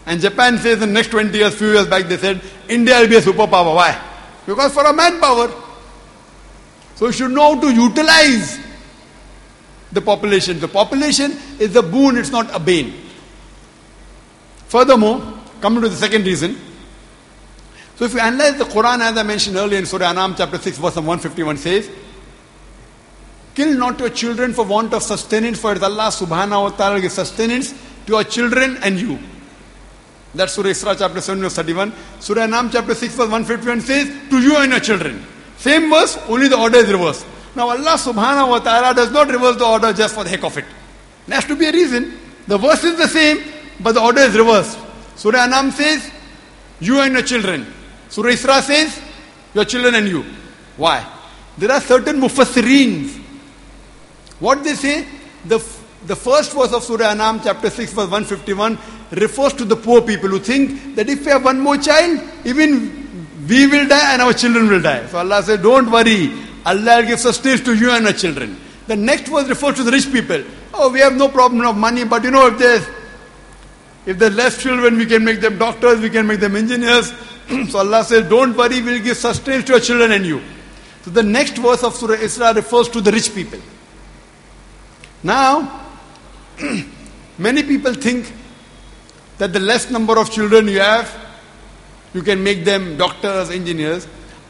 And Japan says in the next 20 years, few years back they said, India will be a superpower. Why? Because for a manpower. So you should know how to utilize the population. The population is a boon, it's not a bane. Furthermore, coming to the second reason. So if you analyze the Quran, as I mentioned earlier in Surah Anam chapter 6 verse 151 says, kill not your children for want of sustenance, for Allah subhanahu wa ta'ala gives sustenance to your children and you. That's Surah Isra chapter 7 verse 31. Surah Anam chapter 6 verse 151 says, to you and your children. Same verse, only the order is reversed. Now Allah subhanahu wa ta'ala does not reverse the order just for the heck of it. There has to be a reason. The verse is the same, but the order is reversed. Surah Anam says, you and your children. Surah Isra says, your children and you. Why? There are certain mufassireens. What they say, the first verse of Surah Anam chapter 6 verse 151 refers to the poor people who think that if we have one more child, even we will die and our children will die. So Allah said, don't worry, Allah will give sustenance to you and your children. The next verse refers to the rich people. Oh, we have no problem of money, but you know, if there's less children, we can make them doctors, we can make them engineers. So Allah says, don't worry, we'll give sustenance to your children and you. So the next verse of Surah Isra refers to the rich people. Now, many people think that the less number of children you have, you can make them doctors, engineers.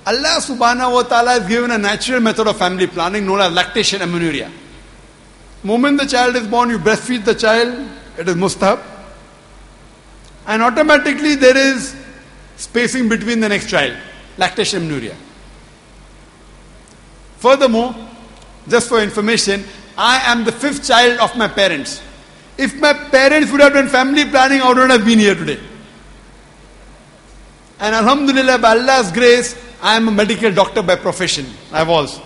Allah subhanahu wa ta'ala has given a natural method of family planning known as lactation amenorrhea. The moment the child is born, you breastfeed the child, it is mustahab. And automatically there is spacing between the next child, lactation amenorrhea. Furthermore, just for information, I am the 5th child of my parents. If my parents would have done family planning, I would not have been here today. And alhamdulillah, by Allah's grace, I am a medical doctor by profession. I was.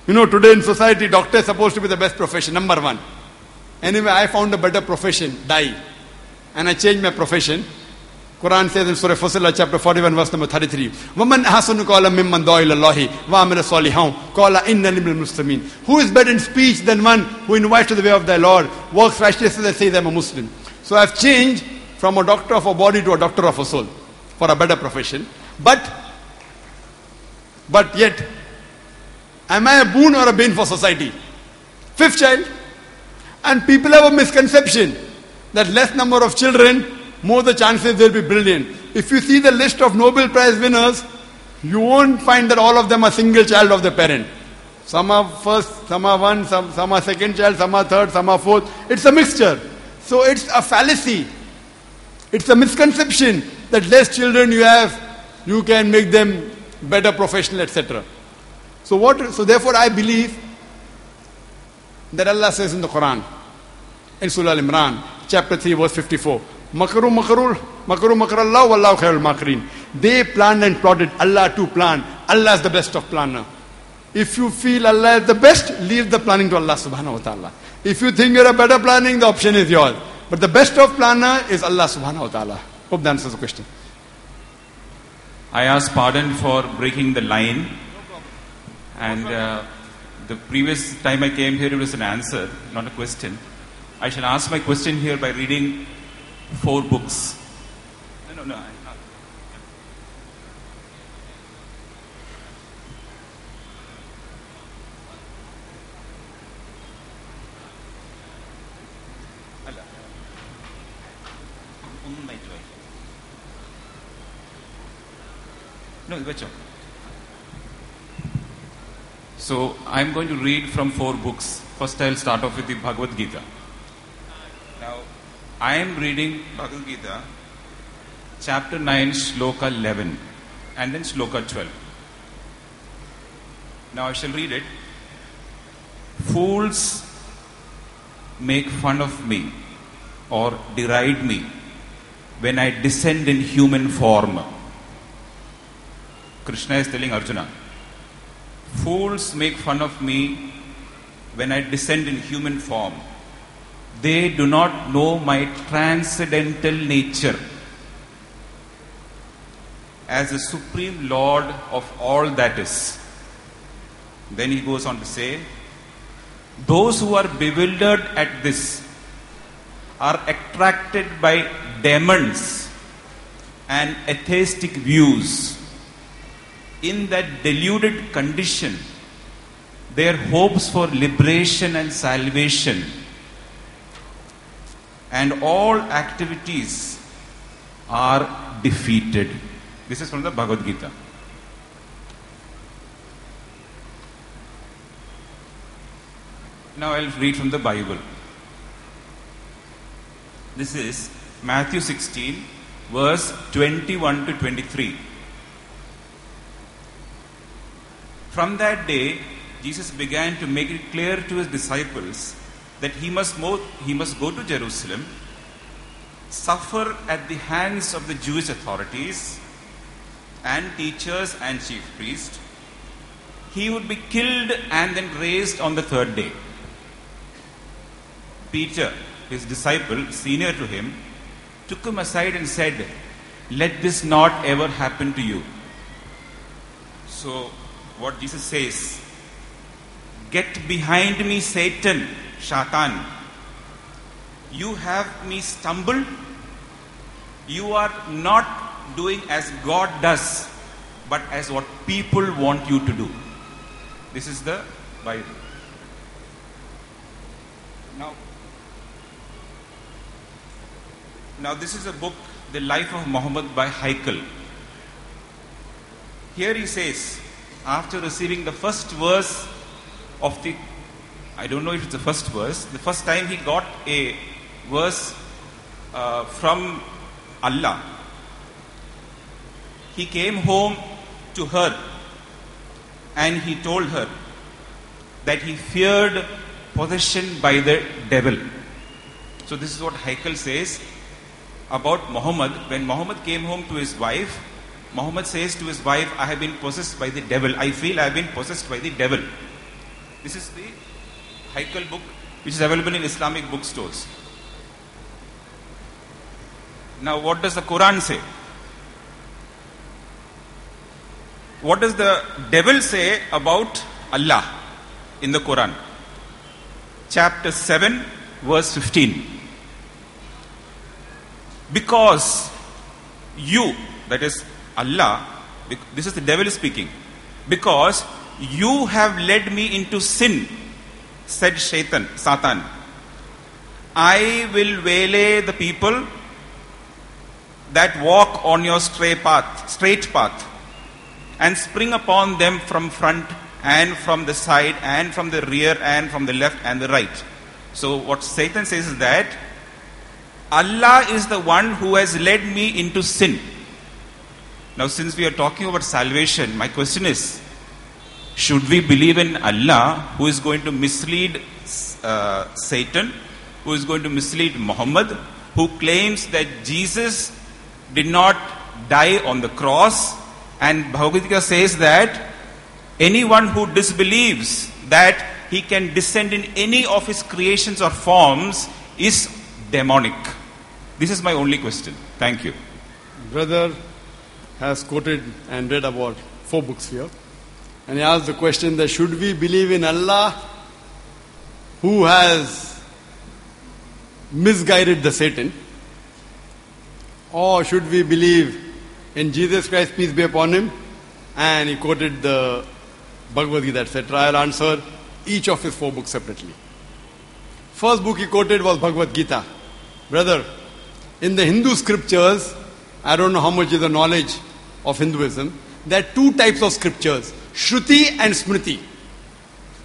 Today in society, doctor is supposed to be the best profession, number one. Anyway, I found a better profession, die. And I changed my profession. Quran says in Surah Fussilat, chapter 41, verse number 33, وَمَنْ أَحْسَنُ قَوْلًا مِمَّنْ دَعَا إِلَى اللَّهِ وَعَمِلَ صَالِحًا قَالَ إِنَّنِي مِنَ الْمُسْلِمِينَ. Who is better in speech than one who invites to the way of thy Lord, works righteously and says, I am a Muslim. So I have changed from a doctor of a body to a doctor of a soul for a better profession. But yet, am I a boon or a bane for society? Fifth child. And people have a misconception that less number of children, more the chances they'll be brilliant. If you see the list of Nobel Prize winners, you won't find that all of them are single child of the parent. Some are first, some are one, some are second child, some are third, some are fourth. It's a mixture. So it's a fallacy. It's a misconception that less children you have, you can make them better professional, etc. So therefore I believe that Allah says in the Quran, in Surah Al-Imran, chapter 3, verse 54, Makaru makarallahu wallahu khairul makirin. They planned and plotted, Allah too planned. Allah is the best of planner. If you feel Allah is the best, leave the planning to Allah subhanahu wa ta'ala. If you think you're a better planning, the option is yours. But the best of planner is Allah subhanahu wa ta'ala. Hope that answers the question. I ask pardon for breaking the line. And the previous time I came here, it was an answer, not a question. I shall ask my question here by reading 4 books. No. So I'm going to read from 4 books. First I'll start off with the Bhagavad Gita. Now I am reading Bhagavad Gita, chapter 9, shloka 11, and then shloka 12. Now I shall read it. Fools make fun of me or deride me when I descend in human form. Krishna is telling Arjuna, fools make fun of me when I descend in human form. They do not know my transcendental nature as the supreme Lord of all that is. Then he goes on to say, those who are bewildered at this are attracted by demons and atheistic views. In that deluded condition, their hopes for liberation and salvation and all activities are defeated. This is from the Bhagavad Gita. Now I'll read from the Bible. This is Matthew 16, verse 21 to 23. From that day, Jesus began to make it clear to his disciples that he must go to Jerusalem, suffer at the hands of the Jewish authorities and teachers and chief priests. He would be killed and then raised on the 3rd day. Peter, his disciple, senior to him, took him aside and said, let this not ever happen to you. So, what Jesus says, get behind me, Satan, Shaitan. You have me stumbled. You are not doing as God does, but as what people want you to do. This is the Bible. Now this is a book, The Life of Muhammad by Haikal. Here he says, after receiving the first verse of the, I don't know if it's the first verse, the first time he got a verse from Allah, he came home to her and he told her that he feared possession by the devil. So this is what Haikal says about Muhammad. When Muhammad came home to his wife, Muhammad says to his wife, I have been possessed by the devil. I feel I have been possessed by the devil. This is the Haikal book which is available in Islamic bookstores. Now what does the Quran say? What does the devil say about Allah in the Quran? Chapter 7 verse 15. Because you, that is Allah, this is the devil speaking, because you have led me into sin, said Satan, I will waylay the people that walk on your straight path, and spring upon them from front and from the side and from the rear and from the left and the right. So what Satan says is that Allah is the one who has led me into sin. Now since we are talking about salvation, my question is, should we believe in Allah who is going to mislead Satan, who is going to mislead Muhammad, who claims that Jesus did not die on the cross, and Bhagavad Gita says that anyone who disbelieves that he can descend in any of his creations or forms is demonic. This is my only question. Thank you. Brother has quoted and read about 4 books here. And he asked the question that should we believe in Allah who has misguided the Satan, or should we believe in Jesus Christ, peace be upon him? And he quoted the Bhagavad Gita, etc. I'll answer each of his 4 books separately. First book he quoted was Bhagavad Gita. Brother, in the Hindu scriptures, I don't know how much is the knowledge of Hinduism, there are 2 types of scriptures, Shruti and Smriti.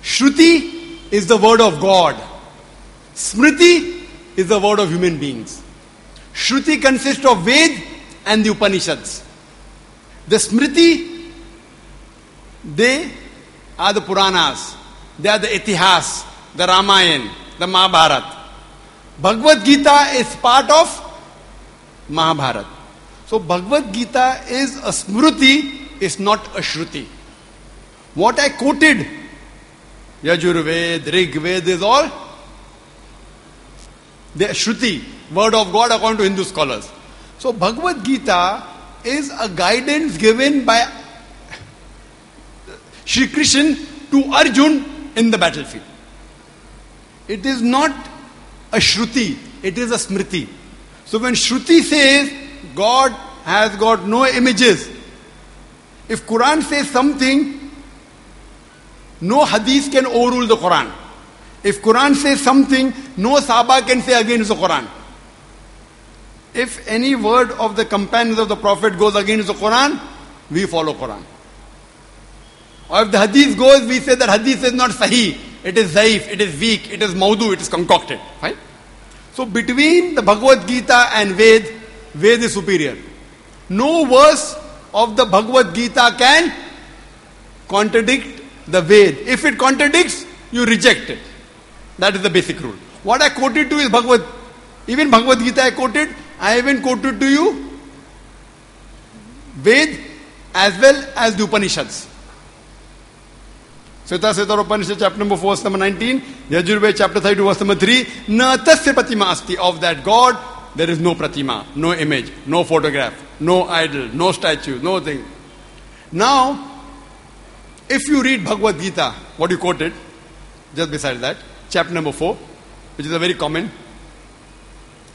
Shruti is the word of God. Smriti is the word of human beings. Shruti consists of Ved and the Upanishads. The Smriti, they are the Puranas. They are the Itihas, the Ramayana, the Mahabharata. Bhagavad Gita is part of Mahabharata. So Bhagavad Gita is a Smriti, is not a Shruti. What I quoted, Yajurved, Rig Ved, is all the Shruti, word of God according to Hindu scholars. So Bhagavad Gita is a guidance given by Shri Krishna to Arjun in the battlefield. It is not a Shruti, it is a Smriti. So when Shruti says God has got no images, if Quran says something, no hadith can overrule the Quran. If Quran says something, no Sahaba can say against the Quran. If any word of the companions of the Prophet goes against the Quran, we follow Quran. Or if the hadith goes, we say that hadith is not sahih, it is zaif, it is weak, it is maudu, it is concocted. Fine? So between the Bhagavad Gita and Ved, Ved is superior. No verse of the Bhagavad Gita can contradict the Ved. If it contradicts, you reject it. That is the basic rule. What I quoted to is even Bhagavad Gita I quoted, I even quoted to you Ved as well as the Upanishads. Sveta Upanishad chapter number 4 verse number 19, Yajurved chapter 32 verse number 3, Na tasya pratima asti, of that God there is no pratima, no image, no photograph, no idol, no statue, no thing. Now, if you read Bhagavad Gita, what you quoted, just beside that, chapter number 4, which is a very common,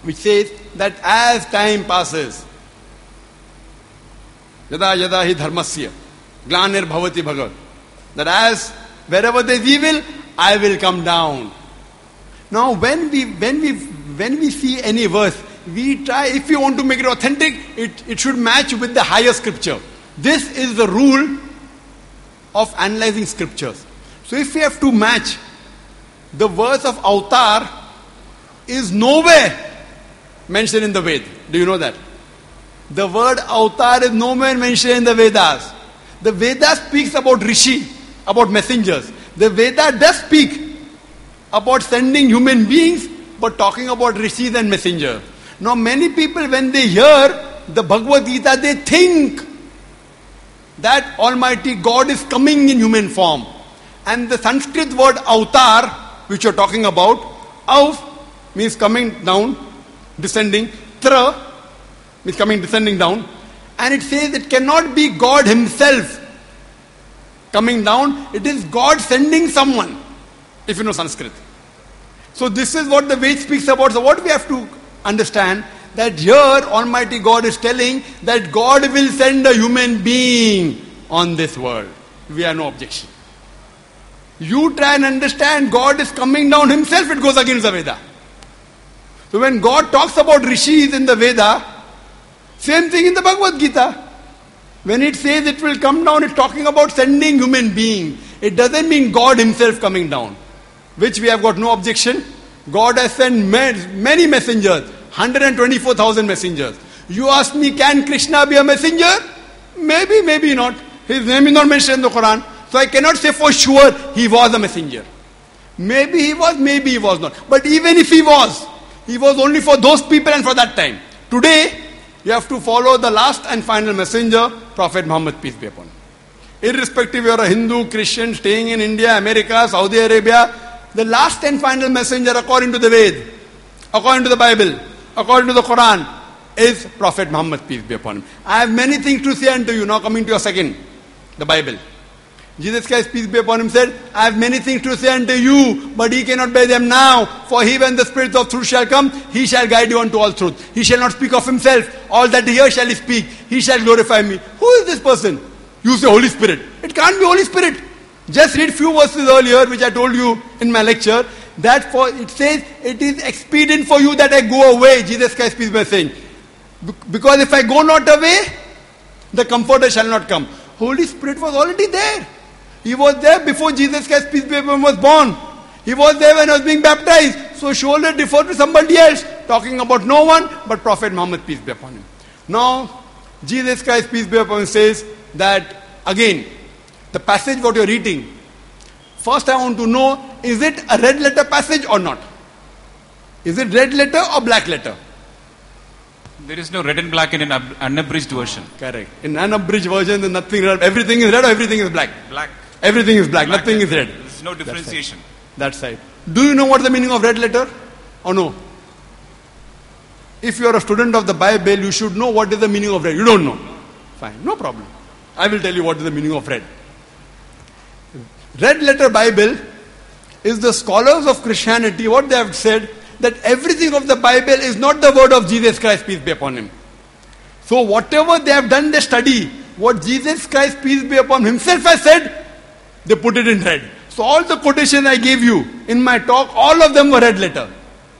which says that as time passes, yada yada hi dharmasya, glanir bhavati bhagat, that as wherever there is evil, I will come down. Now when we see any verse, we try, if you want to make it authentic, it should match with the higher scripture. This is the rule of analyzing scriptures. So if we have to match, the verse of avatar is nowhere mentioned in the Ved. Do you know that? The word avatar is nowhere mentioned in the Vedas. The Veda speaks about Rishi, about messengers. The Veda does speak about sending human beings, but talking about Rishis and messengers. Now many people, when they hear the Bhagavad Gita, they think that Almighty God is coming in human form. And the Sanskrit word avatar, which you're talking about, av means coming down, descending, tra means coming, descending down, and it says it cannot be God himself coming down, it is God sending someone, if you know Sanskrit. So this is what the Ved speaks about. So what we have to understand, that here Almighty God is telling that God will send a human being on this world. We have no objection. You try and understand God is coming down himself, it goes against the Veda. So when God talks about rishis in the Veda, same thing in the Bhagavad Gita. When it says it will come down, it's talking about sending human being. It doesn't mean God himself coming down, which we have got no objection. God has sent many messengers, 124,000 messengers. You ask me, can Krishna be a messenger? Maybe, maybe not. His name is not mentioned in the Quran. So I cannot say for sure he was a messenger. Maybe he was, maybe he was not. But even if he was only for those people and for that time. Today, you have to follow the last and final messenger, Prophet Muhammad, peace be upon him. Irrespective you are a Hindu, Christian, staying in India, America, Saudi Arabia, the last and final messenger according to the Ved, according to the Bible, according to the Quran, is Prophet Muhammad, peace be upon him. I have many things to say unto you. Now coming to your second, the Bible. Jesus Christ, peace be upon him, said, I have many things to say unto you, but ye cannot bear them now. For he, when the Spirit of truth shall come, he shall guide you unto all truth. He shall not speak of himself. All that he hears shall he speak. He shall glorify me. Who is this person? You say Holy Spirit. It can't be Holy Spirit. Just read few verses earlier, which I told you in my lecture, that for it says, it is expedient for you that I go away. Jesus Christ, peace be saying. Because if I go not away, the Comforter shall not come. Holy Spirit was already there. He was there before Jesus Christ, peace be upon him, was born. He was there when he was being baptized. So shoulder deferred to somebody else, talking about no one but Prophet Muhammad, peace be upon him. Now, Jesus Christ, peace be upon him, says that, again, the passage what you are reading, first I want to know, is it a red letter passage or not? Is it red letter or black letter? There is no red and black in an unabridged version. Correct. In unabridged version, there's nothing red. Everything is red or everything is black? Black. Everything is black. Nothing is red. There's no differentiation. That side. Do you know what is the meaning of red letter? Or no? If you are a student of the Bible, you should know what is the meaning of red. You don't know. Fine. No problem. I will tell you what is the meaning of red. Red letter Bible is the scholars of Christianity, what they have said, that everything of the Bible is not the word of Jesus Christ, peace be upon him. So whatever they have done, they study. What Jesus Christ, peace be upon himself has said, they put it in red. So all the quotations I gave you in my talk, all of them were red letter.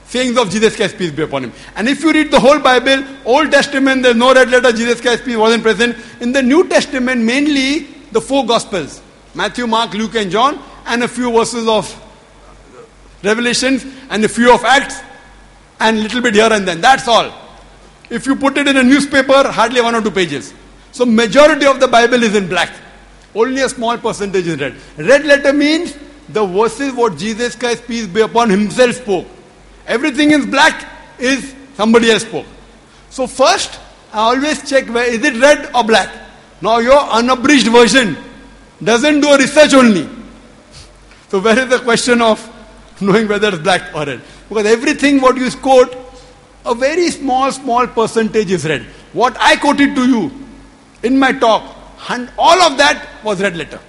Sayings of Jesus Christ, peace be upon him. And if you read the whole Bible, Old Testament, there's no red letter, Jesus Christ, peace wasn't present. In the New Testament, mainly the four Gospels, Matthew, Mark, Luke and John, and a few verses of Revelations, and a few of Acts, and little bit here and then. That's all. If you put it in a newspaper, hardly 1 or 2 pages. So majority of the Bible is in black. Only a small percentage is red. Red letter means the verses what Jesus Christ, peace be upon himself, spoke. Everything is black is somebody else spoke. So first, I always check where is it red or black. Now your unabridged version doesn't do a research only. So where is the question of knowing whether it's black or red? Because everything what you quote, a very small percentage is red. What I quoted to you in my talk, and all of that was red letter.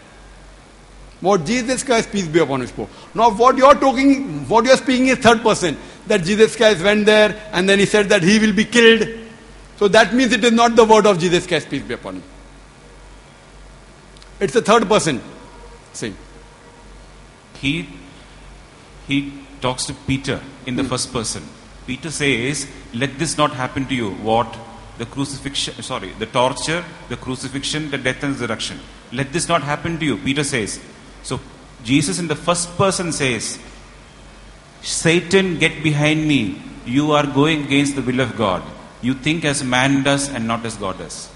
What Jesus Christ, peace be upon him, spoke. Now what you're speaking is third person. That Jesus Christ went there and then he said that he will be killed. So that means it is not the word of Jesus Christ, peace be upon him. It's a third person saying. He talks to Peter in the first person. Peter says, let this not happen to you. What? The torture, the crucifixion, the death and resurrection. Let this not happen to you, Peter says. So Jesus in the first person says, Satan, get behind me. You are going against the will of God. You think as man does and not as God does.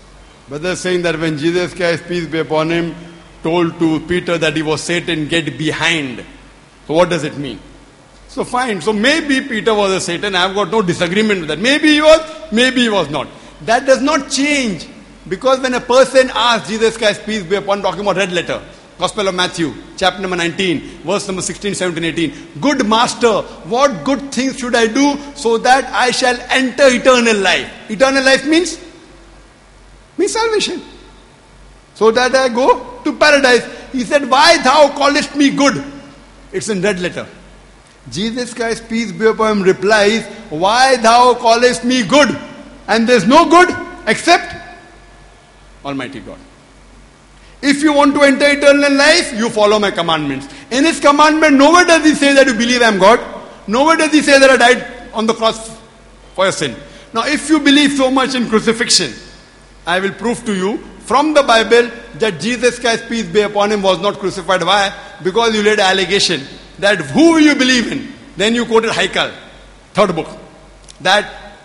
Brother saying that when Jesus Christ, peace be upon him, told to Peter that he was Satan, get behind. So what does it mean? So fine. So maybe Peter was a Satan. I have got no disagreement with that. Maybe he was, maybe he was not. That does not change Because when a person asks Jesus Christ, peace be upon, talking about red letter, Gospel of Matthew, chapter number 19, verse number 16, 17, 18. Good master, what good things should I do so that I shall enter eternal life? Eternal life means salvation. So that I go to paradise. He said, why thou callest me good? It's in red letter. Jesus Christ, peace be upon him, replies, why thou callest me good? And there's no good except Almighty God. If you want to enter eternal life, you follow my commandments. In his commandment, nowhere does he say that you believe I am God. Nowhere does he say that I died on the cross for your sin. Now, if you believe so much in crucifixion, I will prove to you from the Bible that Jesus Christ, peace be upon him, was not crucified. Why? Because you laid an allegation that who will you believe in? Then you quoted Haikal, third book, that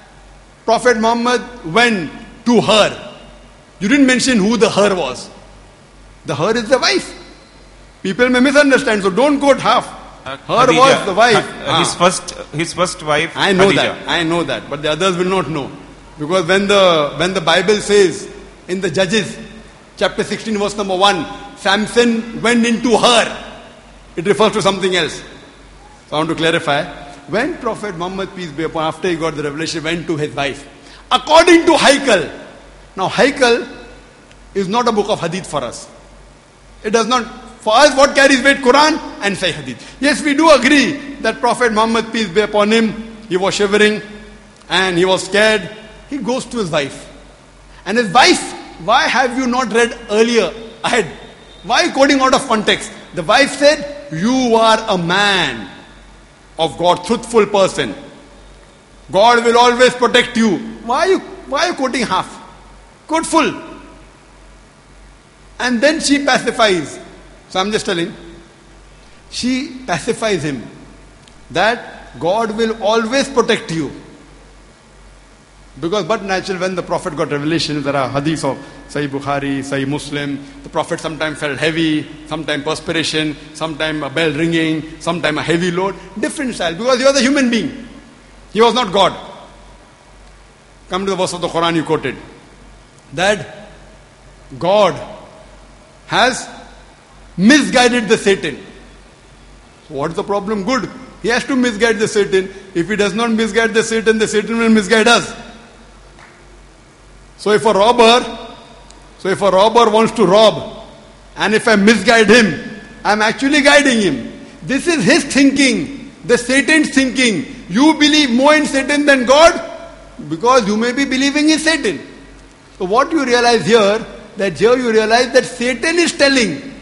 Prophet Muhammad went to her. You didn't mention who the her was. The her is the wife. People may misunderstand, so don't quote half. Her Khadija was the wife. His first wife. I know Khadija. that. I know that, but the others will not know, because when the Bible says in the Judges, chapter 16, verse number 1, Samson went into her, it refers to something else. So I want to clarify. When Prophet Muhammad, peace be upon him, after he got the revelation, went to his wife, according to Haikal. Now Haikal is not a book of hadith for us. It does not, for us what carries weight? Quran and Sahih Hadith. Yes, we do agree that Prophet Muhammad, peace be upon him, he was shivering and he was scared. He goes to his wife. And his wife, why have you not read earlier ahead? Why quoting out of context? The wife said, you are a man of God, truthful person. God will always protect you. Why are you quoting half? Quote full. And then she pacifies. So I'm just telling. She pacifies him that God will always protect you. Because but natural, when the Prophet got revelation, there are hadiths of Sahih Bukhari, Sahih Muslim. The Prophet sometimes felt heavy, sometimes perspiration, sometimes a bell ringing, sometimes a heavy load. Different style, because he was a human being. He was not God. Come to the verse of the Quran you quoted. That God has misguided the Satan. So what is the problem? Good. He has to misguide the Satan. If he does not misguide the Satan will misguide us. So if a robber wants to rob, and if I misguide him, I'm actually guiding him. This is his thinking, the Satan's thinking. You believe more in Satan than God because you may be believing in Satan. So what you realize here, that here you realize that Satan is telling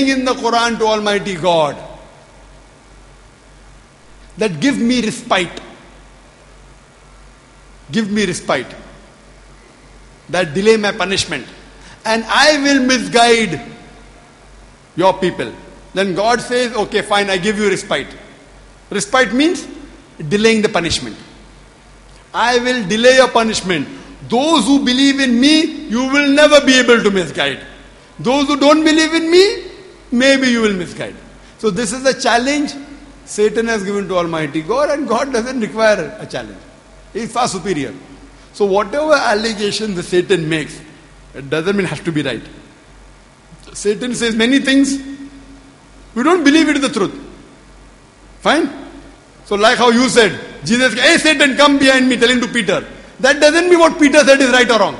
in the Quran to Almighty God that give me respite. Give me respite. That delay my punishment. And I will misguide your people. Then God says, okay, fine, I give you respite. Respite means delaying the punishment. I will delay your punishment. Those who believe in me, you will never be able to misguide. Those who don't believe in me, maybe you will misguide. So this is a challenge Satan has given to Almighty God, and God doesn't require a challenge. He is far superior. So whatever allegation the Satan makes, it doesn't mean it has to be right. Satan says many things, we don't believe it is the truth. Fine? So like how you said, Jesus, hey Satan, come behind me, telling to Peter. That doesn't mean what Peter said is right or wrong.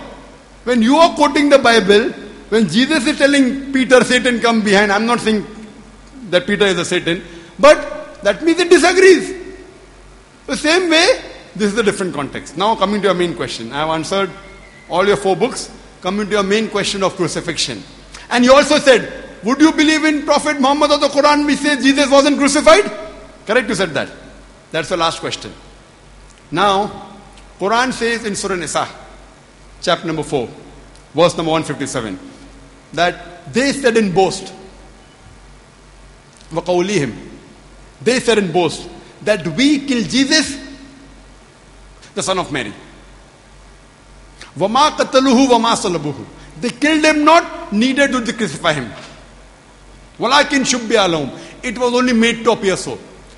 When you are quoting the Bible, when Jesus is telling Peter, Satan, come behind, I'm not saying that Peter is a Satan, but that means it disagrees. The same way, this is a different context. Now coming to your main question. I have answered all your 4 books. Coming to your main question of crucifixion. And you also said, would you believe in Prophet Muhammad or the Quran which says Jesus wasn't crucified? Correct, you said that. That's the last question. Now, Quran says in Surah Nisa, chapter number 4, verse number 157, that they said in boast, وَقَوْلِهِمْ, they said in boast, that we killed Jesus, the son of Mary. وَمَا قَتَلُهُ وَمَا صَلَبُهُ. They killed him not, neither did they crucify him. وَلَكِنْ شُبِّهَ لَهُمْ. It was only made to appear so.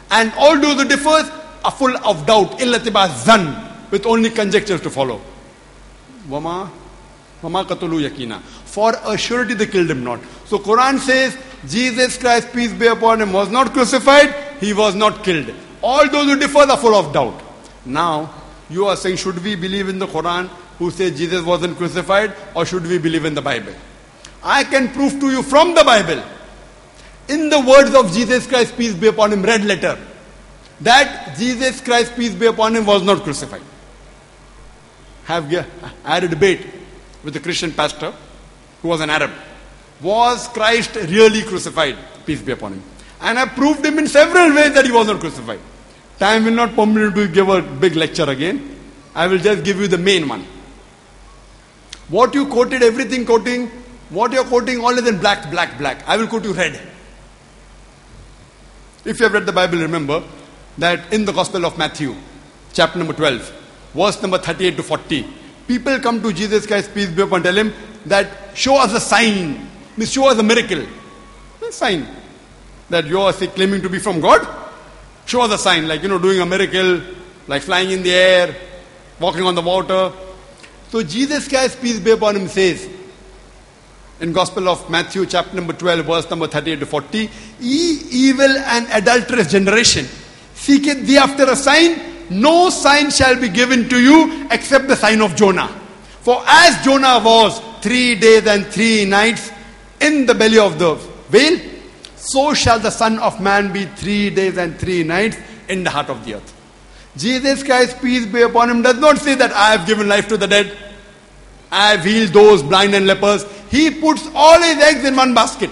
And all those who differ are full of doubt, إِلَّا اتِّبَاعَ الظَّنِّ, with only conjectures to follow. Wama qatulu yakina. For a surety they killed him not. So Quran says Jesus Christ, peace be upon him, was not crucified, he was not killed. All those who differ are full of doubt. Now, you are saying, should we believe in the Quran who says Jesus wasn't crucified, or should we believe in the Bible? I can prove to you from the Bible, in the words of Jesus Christ, peace be upon him, red letter, that Jesus Christ, peace be upon him, was not crucified. I had a debate with a Christian pastor who was an Arab. Was Christ really crucified? Peace be upon him. And I proved him in several ways that he was not crucified. Time will not permit me to give a big lecture again. I will just give you the main one. What you quoted, everything quoting, what you are quoting all is in black, black, black. I will quote you red. If you have read the Bible, remember that in the Gospel of Matthew, chapter number 12, verse number 38 to 40, people come to Jesus Christ, peace be upon him, tell him that show us a sign, show us a miracle. A sign that you are claiming to be from God. Show us a sign, like doing a miracle, like flying in the air, walking on the water. So Jesus Christ, peace be upon him, says in Gospel of Matthew, chapter number 12, verse number 38 to 40, ye evil and adulterous generation, seeketh thee after a sign, no sign shall be given to you except the sign of Jonah. For as Jonah was 3 days and 3 nights in the belly of the whale, so shall the Son of Man be 3 days and 3 nights in the heart of the earth. Jesus Christ, peace be upon him, does not say that I have given life to the dead, I have healed those blind and lepers. He puts all his eggs in one basket.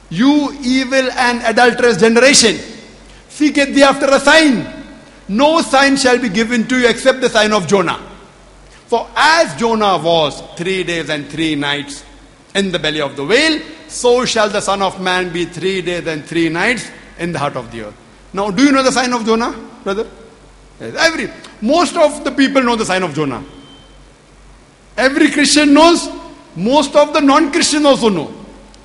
You evil and adulterous generation, seeketh thee after a sign. No sign shall be given to you except the sign of Jonah. For as Jonah was 3 days and 3 nights in the belly of the whale, so shall the Son of Man be 3 days and 3 nights in the heart of the earth. Now, do you know the sign of Jonah, brother? Yes, most of the people know the sign of Jonah. Every Christian knows. Most of the non-Christians also know.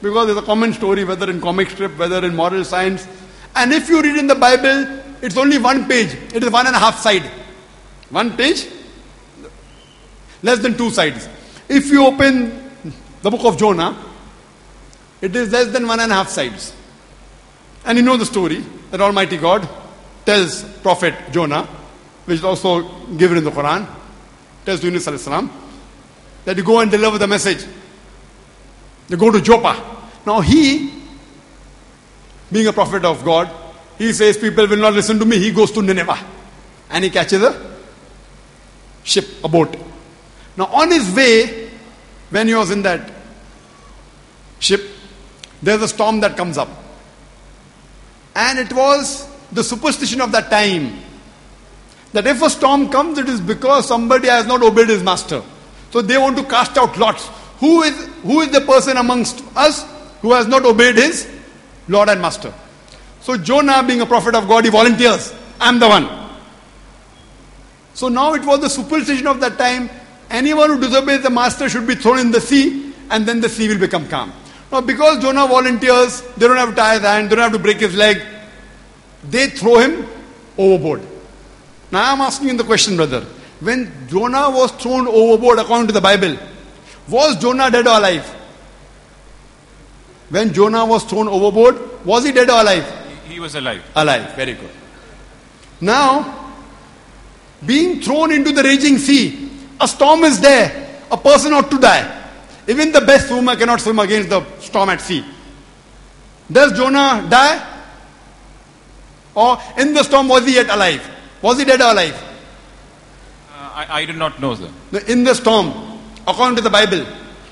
Because there's a common story, whether in comic strip, whether in moral science. And if you read in the Bible, it's only one page. It is 1.5 side. One page, less than 2 sides. If you open the book of Jonah, it is less than 1.5 sides. And you know the story that Almighty God tells Prophet Jonah, which is also given in the Quran, tells Yunus alayhi salam, that you go and deliver the message. They go to Joppa. Now he, being a prophet of God, he says people will not listen to me. He goes to Nineveh and he catches a ship, a boat. Now on his way, when he was in that ship, there's a storm that comes up. And it was the superstition of that time that if a storm comes, it is because somebody has not obeyed his master. So they want to cast out lots. Who is the person amongst us who has not obeyed his Lord and Master? So Jonah, being a prophet of God, he volunteers. I'm the one. So now it was the superstition of that time. Anyone who disobeys the master should be thrown in the sea, and then the sea will become calm. Now because Jonah volunteers, they don't have to tie his hand, they don't have to break his leg. They throw him overboard. Now I'm asking you the question, brother. When Jonah was thrown overboard according to the Bible, was Jonah dead or alive? When Jonah was thrown overboard, was he dead or alive? He was alive. Alive, very good. Now, being thrown into the raging sea, a storm is there, a person ought to die. Even the best swimmer cannot swim against the storm at sea. Does Jonah die? Or in the storm, was he yet alive? Was he dead or alive? I do not know, sir. In the storm, according to the Bible,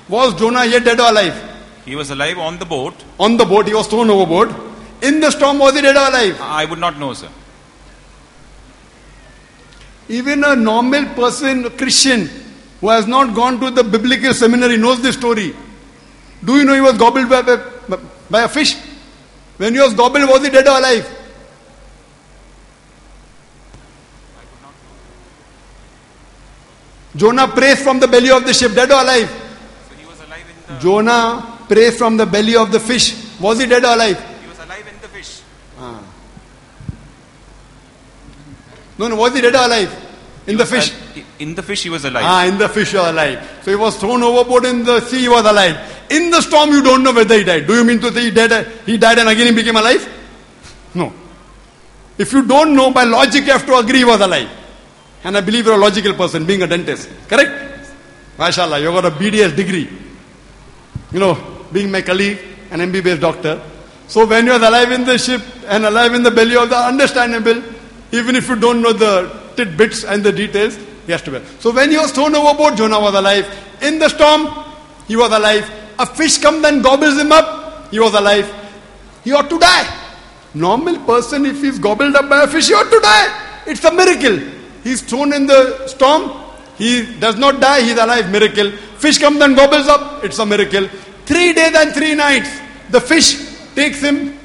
was Jonah yet dead or alive? He was alive on the boat. On the boat, he was thrown overboard. In the storm, was he dead or alive? I would not know, sir. Even a normal person, a Christian, who has not gone to the biblical seminary knows this story. Do you know he was gobbled by a fish? When he was gobbled, was he dead or alive? Jonah prays from the belly of the ship, dead or alive? So he was alive in the... Jonah prays from the belly of the fish. Was he dead or alive? He was alive in the fish. No, was he dead or alive? In the fish? In the fish he was alive. In the fish he was alive. So he was thrown overboard in the sea, he was alive. In the storm you don't know whether he died. Do you mean to say he died and again he became alive? No. If you don't know, by logic you have to agree he was alive. And I believe you're a logical person, being a dentist. Correct? MashaAllah, you got a BDS degree. You know, being my colleague, an MBBS doctor. So when you are alive in the ship and alive in the belly of the understandable, even if you don't know the tidbits and the details, he has to be. So when he was thrown overboard, Jonah was alive. In the storm, he was alive. A fish comes and gobbles him up, he was alive. He ought to die. Normal person, if he's gobbled up by a fish, he ought to die. It's a miracle. He's thrown in the storm, he does not die, he's alive, miracle. Fish comes and gobbles up, it's a miracle. 3 days and 3 nights, the fish takes him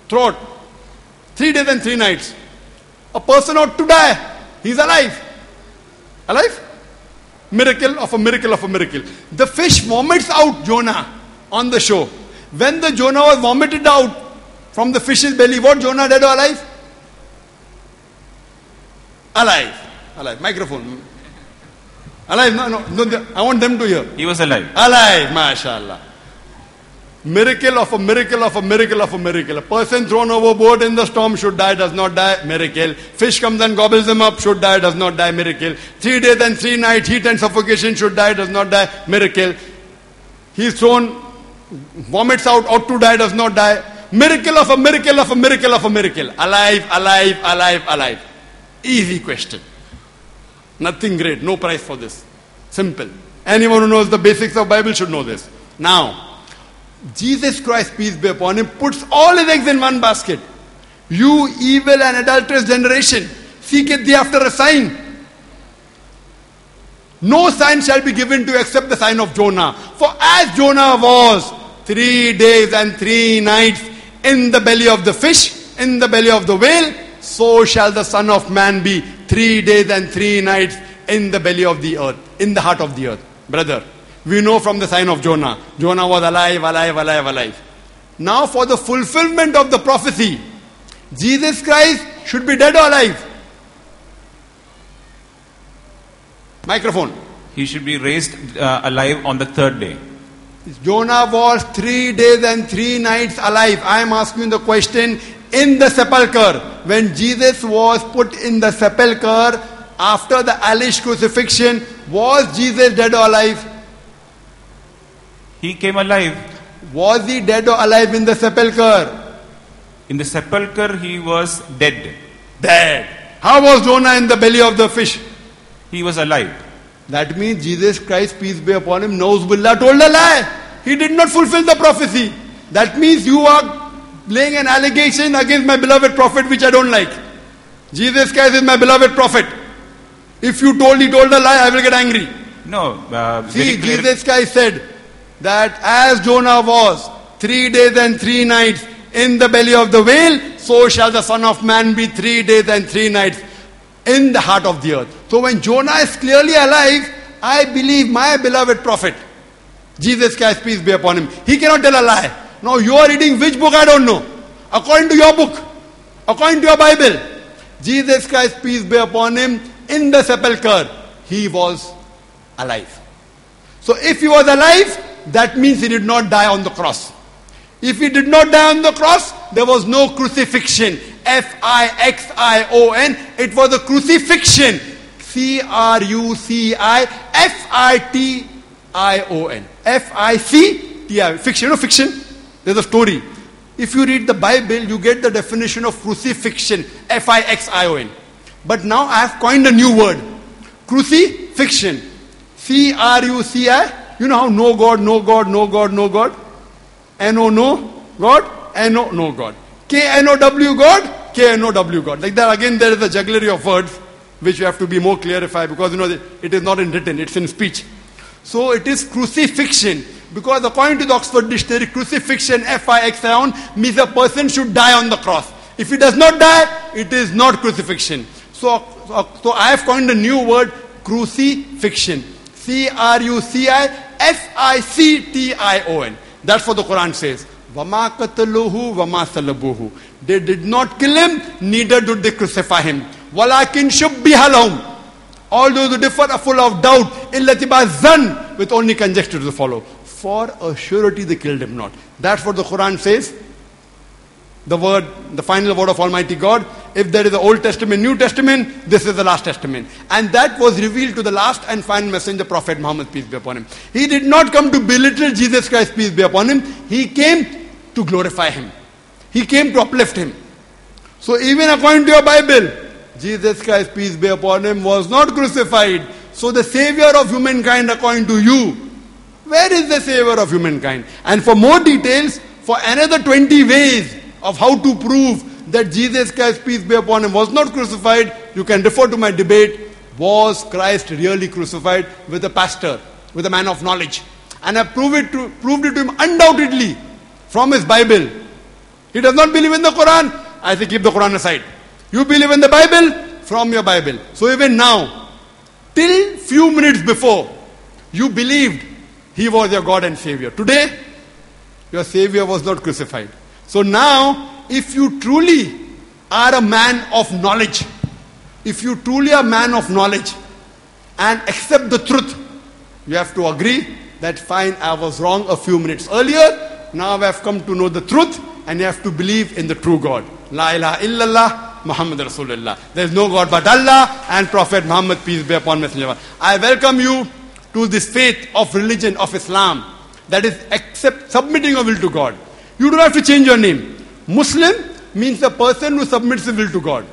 throat. 3 days and 3 nights. A person ought to die. He's alive. Alive? Miracle of a miracle of a miracle. The fish vomits out Jonah on the shore. When the Jonah was vomited out from the fish's belly, what Jonah dead or alive? Alive. Alive. Microphone. Alive. No, I want them to hear. He was alive. Alive. MashaAllah. Miracle of a miracle of a miracle of a miracle. A person thrown overboard in the storm should die, does not die, miracle. Fish comes and gobbles him up, should die, does not die, miracle. 3 days and 3 nights, heat and suffocation, should die, does not die, miracle. He's thrown, vomits out, ought to die, does not die. Miracle of a miracle of a miracle of a miracle. Alive, alive, alive, alive. Easy question. Nothing great, no price for this. Simple. Anyone who knows the basics of Bible should know this. Now, Jesus Christ, peace be upon him, puts all his eggs in one basket. You evil and adulterous generation, seeketh thee after a sign. No sign shall be given to you except the sign of Jonah. For as Jonah was 3 days and 3 nights in the belly of the fish, in the belly of the whale, so shall the Son of Man be 3 days and 3 nights in the belly of the earth, in the heart of the earth. Brother, we know from the sign of Jonah. Jonah was alive, alive, alive, alive. Now for the fulfillment of the prophecy, Jesus Christ should be dead or alive? Microphone. He should be raised alive on the 3rd day. Jonah was 3 days and 3 nights alive. I am asking the question, in the sepulchre, when Jesus was put in the sepulchre after the hellish crucifixion, was Jesus dead or alive? He came alive. Was he dead or alive in the sepulchre? In the sepulchre he was dead. Dead. How was Jonah in the belly of the fish? He was alive. That means Jesus Christ, peace be upon him, Nauzubillah, told a lie. He did not fulfill the prophecy. That means you are laying an allegation against my beloved prophet, which I don't like. Jesus Christ is my beloved prophet. If you told he told a lie, I will get angry. No. See, Jesus Christ said that as Jonah was 3 days and 3 nights in the belly of the whale, so shall the Son of Man be 3 days and 3 nights in the heart of the earth. So when Jonah is clearly alive, I believe my beloved prophet, Jesus Christ, peace be upon him, he cannot tell a lie. Now you are reading which book I don't know. According to your book, according to your Bible, Jesus Christ, peace be upon him, in the sepulchre, he was alive. So if he was alive, that means he did not die on the cross. If he did not die on the cross, there was no crucifixion. F-I-X-I-O-N. It was a crucifixion. C-R-U-C-I-F-I-T-I-O-N. F-I-C-T-I. Fiction, you know fiction? There's a story. If you read the Bible, you get the definition of crucifixion. F-I-X-I-O-N. But now I have coined a new word. Crucifixion. C-R-U-C-I. You know how no God, no God, no God, no God? N-O, no God, N-O, no God. K-N-O-W God, K-N-O-W God. Like that again there is a jugglery of words which you have to be more clarified because you know it is not in written, it's in speech. So it is crucifixion because according to the Oxford Dictionary, crucifixion, F-I-X-I-O-N, means a person should die on the cross. If he does not die, it is not crucifixion. So I have coined a new word, crucifixion. C-R-U-C-I-F-I-C-T-I-O-N. That's what the Quran says. وَمَا قَتَلُوهُ وَمَا صَلَبُوهُ. They did not kill him, neither did they crucify him. وَلَكِنْ شُبِّهَ لَهُمْ. All those who differ are full of doubt. إِلَّا تِبَا zan, with only conjecture to follow. For a surety they killed him not. That's what the Quran says. The final word of Almighty God. If there is the Old Testament, New Testament, this is the last testament. And that was revealed to the last and final messenger, Prophet Muhammad, peace be upon him. He did not come to belittle Jesus Christ, peace be upon him. He came to glorify him. He came to uplift him. So even according to your Bible, Jesus Christ, peace be upon him, was not crucified. So the Savior of humankind, according to you, where is the Savior of humankind? And for more details, for another 20 ways of how to prove that Jesus Christ, peace be upon him, was not crucified, you can refer to my debate, was Christ really crucified, with a pastor, with a man of knowledge. And I proved it to him undoubtedly from his Bible. He does not believe in the Quran. I say keep the Quran aside. You believe in the Bible, from your Bible. So even now, till few minutes before, you believed he was your God and Savior. Today, your Savior was not crucified. So now, if you truly are a man of knowledge, if you truly are a man of knowledge and accept the truth, you have to agree that fine, I was wrong a few minutes earlier. Now I have come to know the truth and you have to believe in the true God. La ilaha illallah Muhammad Rasulullah. There is no God but Allah and Prophet Muhammad, peace be upon Messenger. I welcome you to this faith of religion of Islam, that is submitting your will to God. You don't have to change your name. Muslim means a person who submits his will to God.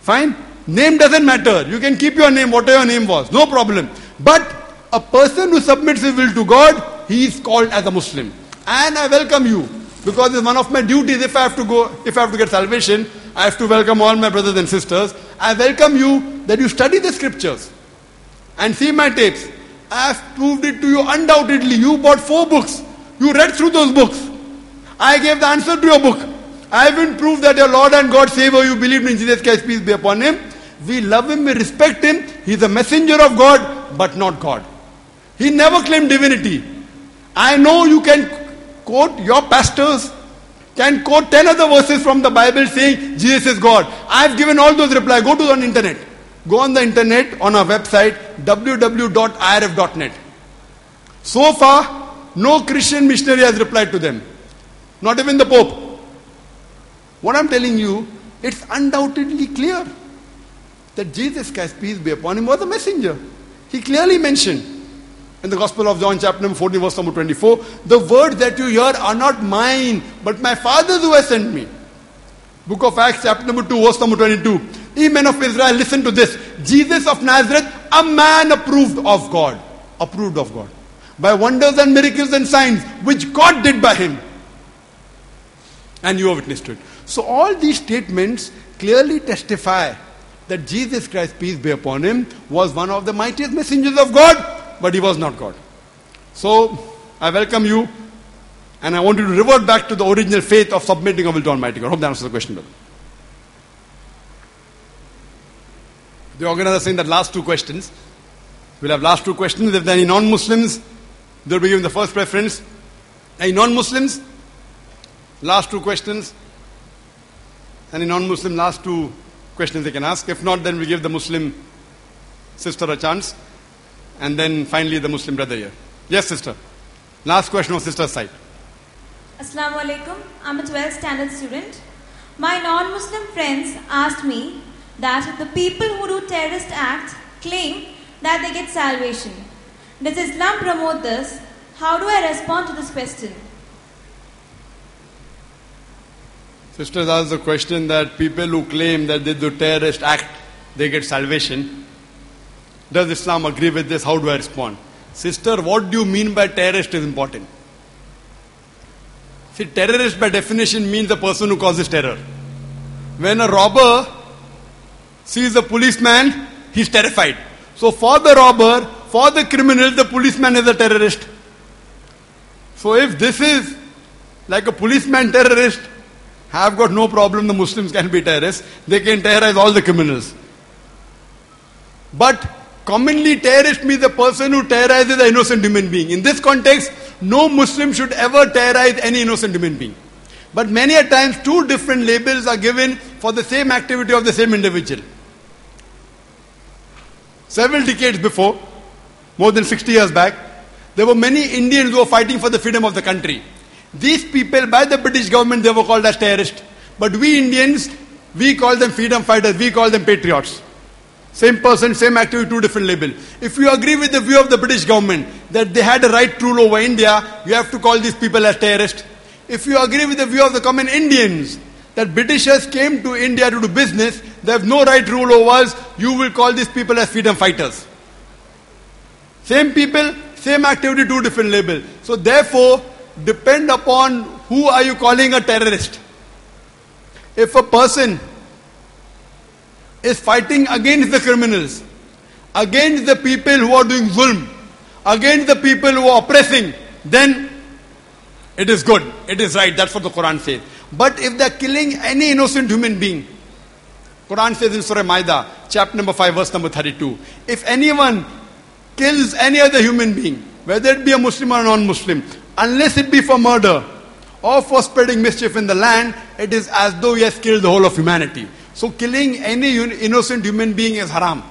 Fine? Name doesn't matter. You can keep your name, whatever your name was. No problem. But a person who submits his will to God, he is called as a Muslim. And I welcome you, because it's one of my duties. If I have to get salvation, I have to welcome all my brothers and sisters. I welcome you that you study the scriptures and see my tapes. I have proved it to you undoubtedly. You bought 4 books. You read through those books. I gave the answer to your book. I haven't proved that your Lord and God Savior, you believed in Jesus Christ, peace be upon him. We love him, we respect him. He's a messenger of God, but not God. He never claimed divinity. I know you can quote, your pastors can quote 10 other verses from the Bible saying Jesus is God. I've given all those replies. Go to the internet. Go on the internet on our website www.irf.net. So far, no Christian missionary has replied to them. Not even the Pope. What I'm telling you, it's undoubtedly clear that Jesus Christ, peace be upon him, was a messenger. He clearly mentioned in the Gospel of John chapter number 14 verse number 24, the words that you hear are not mine, but my Father's who has sent me. Book of Acts chapter number 2 verse number 22. Ye men of Israel, listen to this. Jesus of Nazareth, a man approved of God. Approved of God. By wonders and miracles and signs, which God did by him. And you are witness to it. So all these statements clearly testify that Jesus Christ, peace be upon him, was one of the mightiest messengers of God, but he was not God. So I welcome you, and I want you to revert back to the original faith of submitting your will to Almighty God. Hope that answers the question, brother. The organizer is saying that last 2 questions. We'll have last 2 questions. If there are any non-Muslims, they'll be given the first preference. Any non-Muslims? Last 2 questions. Any non-Muslim, last 2 questions they can ask. If not, then we give the Muslim sister a chance. And then finally the Muslim brother here. Yes, sister. Last question on sister's side. Assalamu alaikum. I'm a 12th standard student. My non-Muslim friends asked me that the people who do terrorist acts claim that they get salvation. Does Islam promote this? How do I respond to this question? Sisters asked the question that people who claim that they do terrorist act, they get salvation. Does Islam agree with this? How do I respond? Sister, what do you mean by terrorist is important. See, terrorist by definition means a person who causes terror. When a robber sees a policeman, he's terrified. So for the robber, for the criminal, the policeman is a terrorist. So if this is like a policeman terrorist, I've got no problem, the Muslims can be terrorists. They can terrorize all the criminals. But commonly terrorist means a person who terrorizes an innocent human being. In this context, no Muslim should ever terrorize any innocent human being. But many a times, two different labels are given for the same activity of the same individual. Several decades before, more than 60 years back, there were many Indians who were fighting for the freedom of the country. These people, by the British government, they were called as terrorists. But we Indians, we call them freedom fighters, we call them patriots. Same person, same activity, two different labels. If you agree with the view of the British government that they had a right to rule over India, you have to call these people as terrorists. If you agree with the view of the common Indians that Britishers came to India to do business, they have no right to rule over us, you will call these people as freedom fighters. Same people, same activity, two different labels. So therefore, depend upon who are you calling a terrorist. If a person is fighting against the criminals, against the people who are doing zulm, against the people who are oppressing, then it is good, it is right, that's what the Quran says. But if they are killing any innocent human being, Quran says in Surah Maida, chapter number 5, verse number 32, if anyone kills any other human being, whether it be a Muslim or a non-Muslim, unless it be for murder or for spreading mischief in the land, it is as though he has killed the whole of humanity. So killing any innocent human being is haram.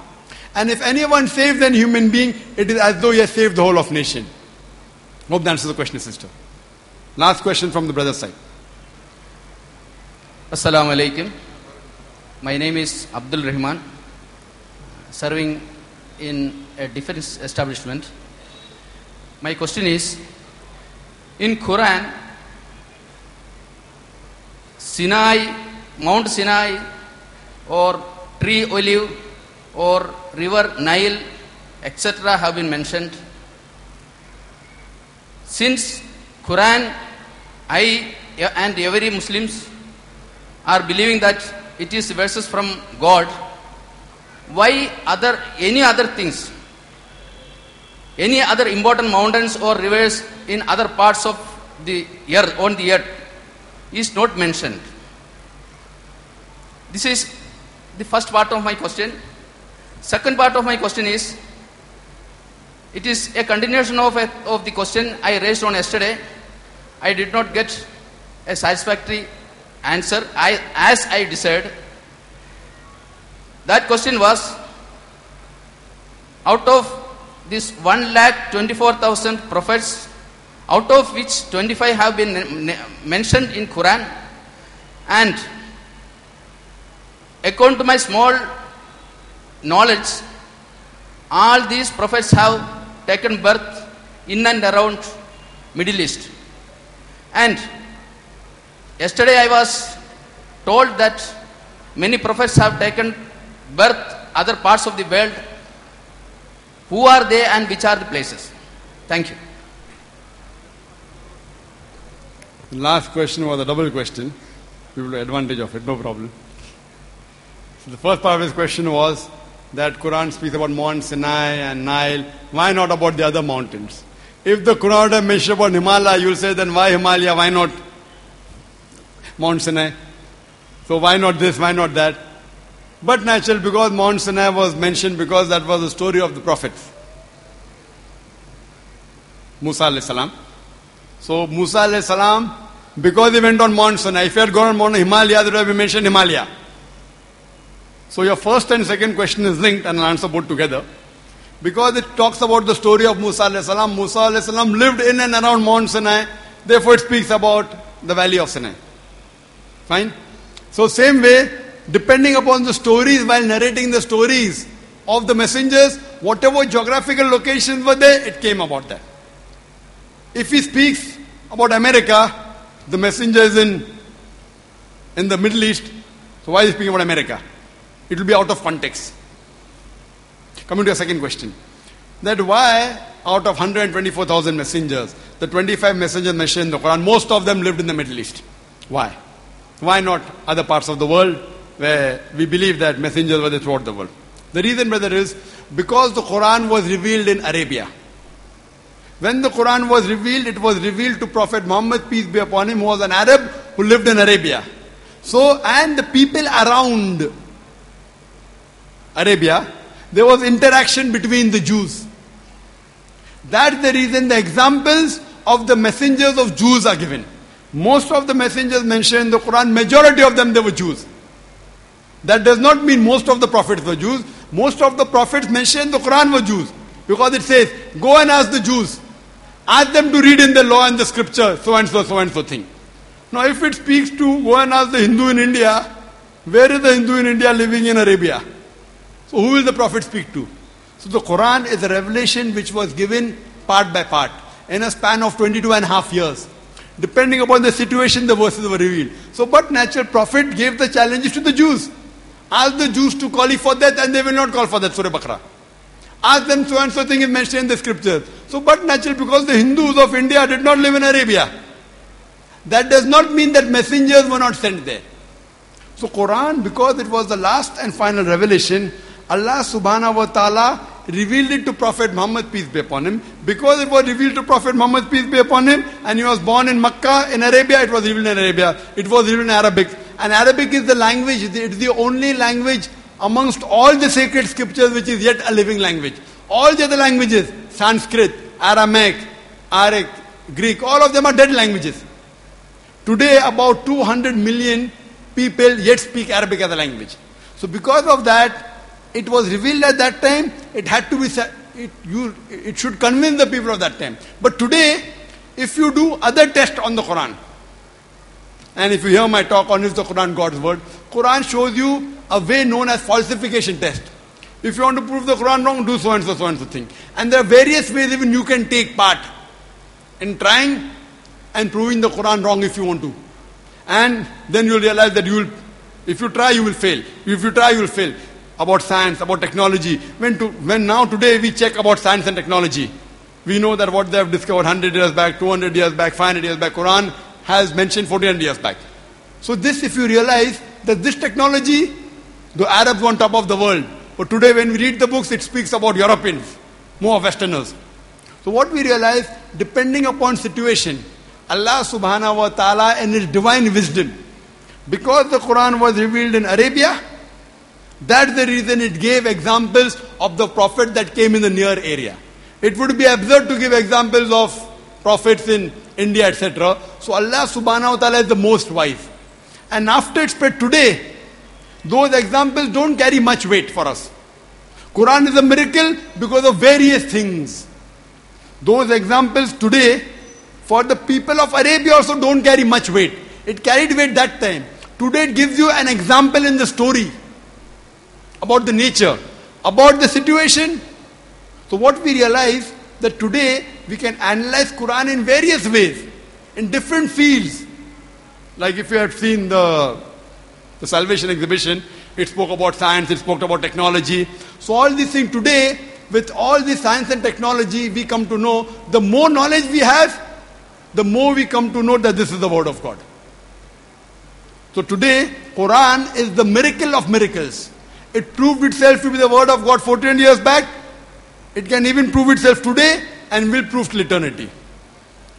And if anyone saves any human being, it is as though he has saved the whole of nation. Hope that answers the question, sister. Last question from the brother's side. Assalamu alaikum. My name is Abdul Rahman, serving in a defense establishment. My question is, in Quran, Sinai, Mount Sinai, or tree olive, or river Nile, etc. have been mentioned. Since Quran, I and every Muslims are believing that it is verses from God, why any other things, any other important mountains or rivers in other parts of the earth, on the earth, is not mentioned? This is the first part of my question. Second part of my question is, it is a continuation of the question I raised on yesterday. I did not get a satisfactory answer as I desired. That question was, out of this 1,24,000 prophets, out of which 25 have been mentioned in Quran, and according to my small knowledge, all these prophets have taken birth in and around Middle East. And yesterday I was told that many prophets have taken birth other parts of the world. Who are they and which are the places? Thank you. The last question was a double question. We will take advantage of it, no problem. So the first part of his question was that Quran speaks about Mount Sinai and Nile. Why not about the other mountains? If the Quran had mentioned about Himalaya, you will say, then why Himalaya? Why not Mount Sinai? So why not this? Why not that? But natural, because Mount Sinai was mentioned, because that was the story of the prophets. Musa alayhi salam. So Musa alayhi salam, because he went on Mount Sinai, if he had gone on Mount Himalaya, there would have been mentioned Himalaya. So your first and second question is linked and I'll answer both together. Because it talks about the story of Musa alayhi salam. Musa alayhi salam lived in and around Mount Sinai. Therefore it speaks about the valley of Sinai. Fine? So same way, depending upon the stories, while narrating the stories of the messengers, whatever geographical locations were there, it came about that. If he speaks about America, the messenger is in the Middle East, so why is he speaking about America? It will be out of context. Coming to your second question, that why out of 124,000 messengers, the 25 messengers mentioned in the Quran, most of them lived in the Middle East? Why? Why not other parts of the world where we believe that messengers were there throughout the world? The reason, brother, is because the Quran was revealed in Arabia. When the Quran was revealed, it was revealed to Prophet Muhammad, peace be upon him, who was an Arab who lived in Arabia. So, and the people around Arabia, there was interaction between the Jews. That's the reason the examples of the messengers of Jews are given. Most of the messengers mentioned in the Quran, majority of them, they were Jews. That does not mean most of the prophets were Jews. Most of the prophets mentioned in the Quran were Jews. Because it says, go and ask the Jews. Ask them to read in the law and the scripture, so and so thing. Now if it speaks to go and ask the Hindu in India, where is the Hindu in India living in Arabia? So who will the prophet speak to? So the Quran is a revelation which was given part by part in a span of 22.5 years. Depending upon the situation, the verses were revealed. So but natural prophet gave the challenges to the Jews. Ask the Jews to call for that and they will not call for that, Surah Baqarah. Ask them so and so thing is mentioned in the scriptures. So but natural, because the Hindus of India did not live in Arabia. That does not mean that messengers were not sent there. So Quran, because it was the last and final revelation, Allah subhanahu wa ta'ala revealed it to Prophet Muhammad, peace be upon him. Because it was revealed to Prophet Muhammad, peace be upon him, and he was born in Makkah, in Arabia, it was revealed in Arabia. It was revealed in Arabic. And Arabic is the language, it's the only language amongst all the sacred scriptures which is yet a living language. All the other languages, Sanskrit, Aramaic, Aric, Greek, all of them are dead languages. Today about 200 million people yet speak Arabic as a language. So because of that, it was revealed at that time, it had to be, it should convince the people of that time. But today, if you do other tests on the Quran, and if you hear my talk on is the Quran God's word, Quran shows you a way known as falsification test. If you want to prove the Quran wrong, do so and so thing. And there are various ways even you can take part in trying and proving the Quran wrong if you want to. And then you will realize that if you try, you will fail. If you try, you will fail. About science, about technology. When now today we check about science and technology, we know that what they have discovered 100 years back, 200 years back, 500 years back, Quran has mentioned 1400 years back. So this, if you realize that this technology, the Arabs were on top of the world. But today when we read the books, it speaks about Europeans, more Westerners. So what we realize, depending upon situation, Allah subhanahu wa ta'ala in His divine wisdom, because the Quran was revealed in Arabia, that's the reason it gave examples of the prophet that came in the near area. It would be absurd to give examples of prophets in India, etc. So Allah subhanahu wa ta'ala is the most wise. And after it spread today, those examples don't carry much weight for us. Quran is a miracle because of various things. Those examples today, for the people of Arabia also don't carry much weight. It carried weight that time. Today it gives you an example in the story about the nature, about the situation. So what we realize, that today we can analyze Quran in various ways, in different fields. Like if you have seen the Salvation exhibition, it spoke about science, it spoke about technology. So all these things today, with all this science and technology, we come to know, the more knowledge we have, the more we come to know that this is the word of God. So today, Quran is the miracle of miracles. It proved itself to be the word of God 14 years back. It can even prove itself today and will prove till eternity.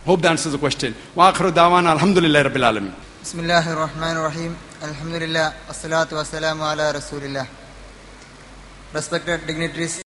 Hope that answers the question. Wa akhiru da'wana alhamdulillahi rabbil alamin. Bismillahir Rahmanir Rahim. Alhamdulillah. Wassalatu wassalamu ala Rasulillah. Respected dignitaries.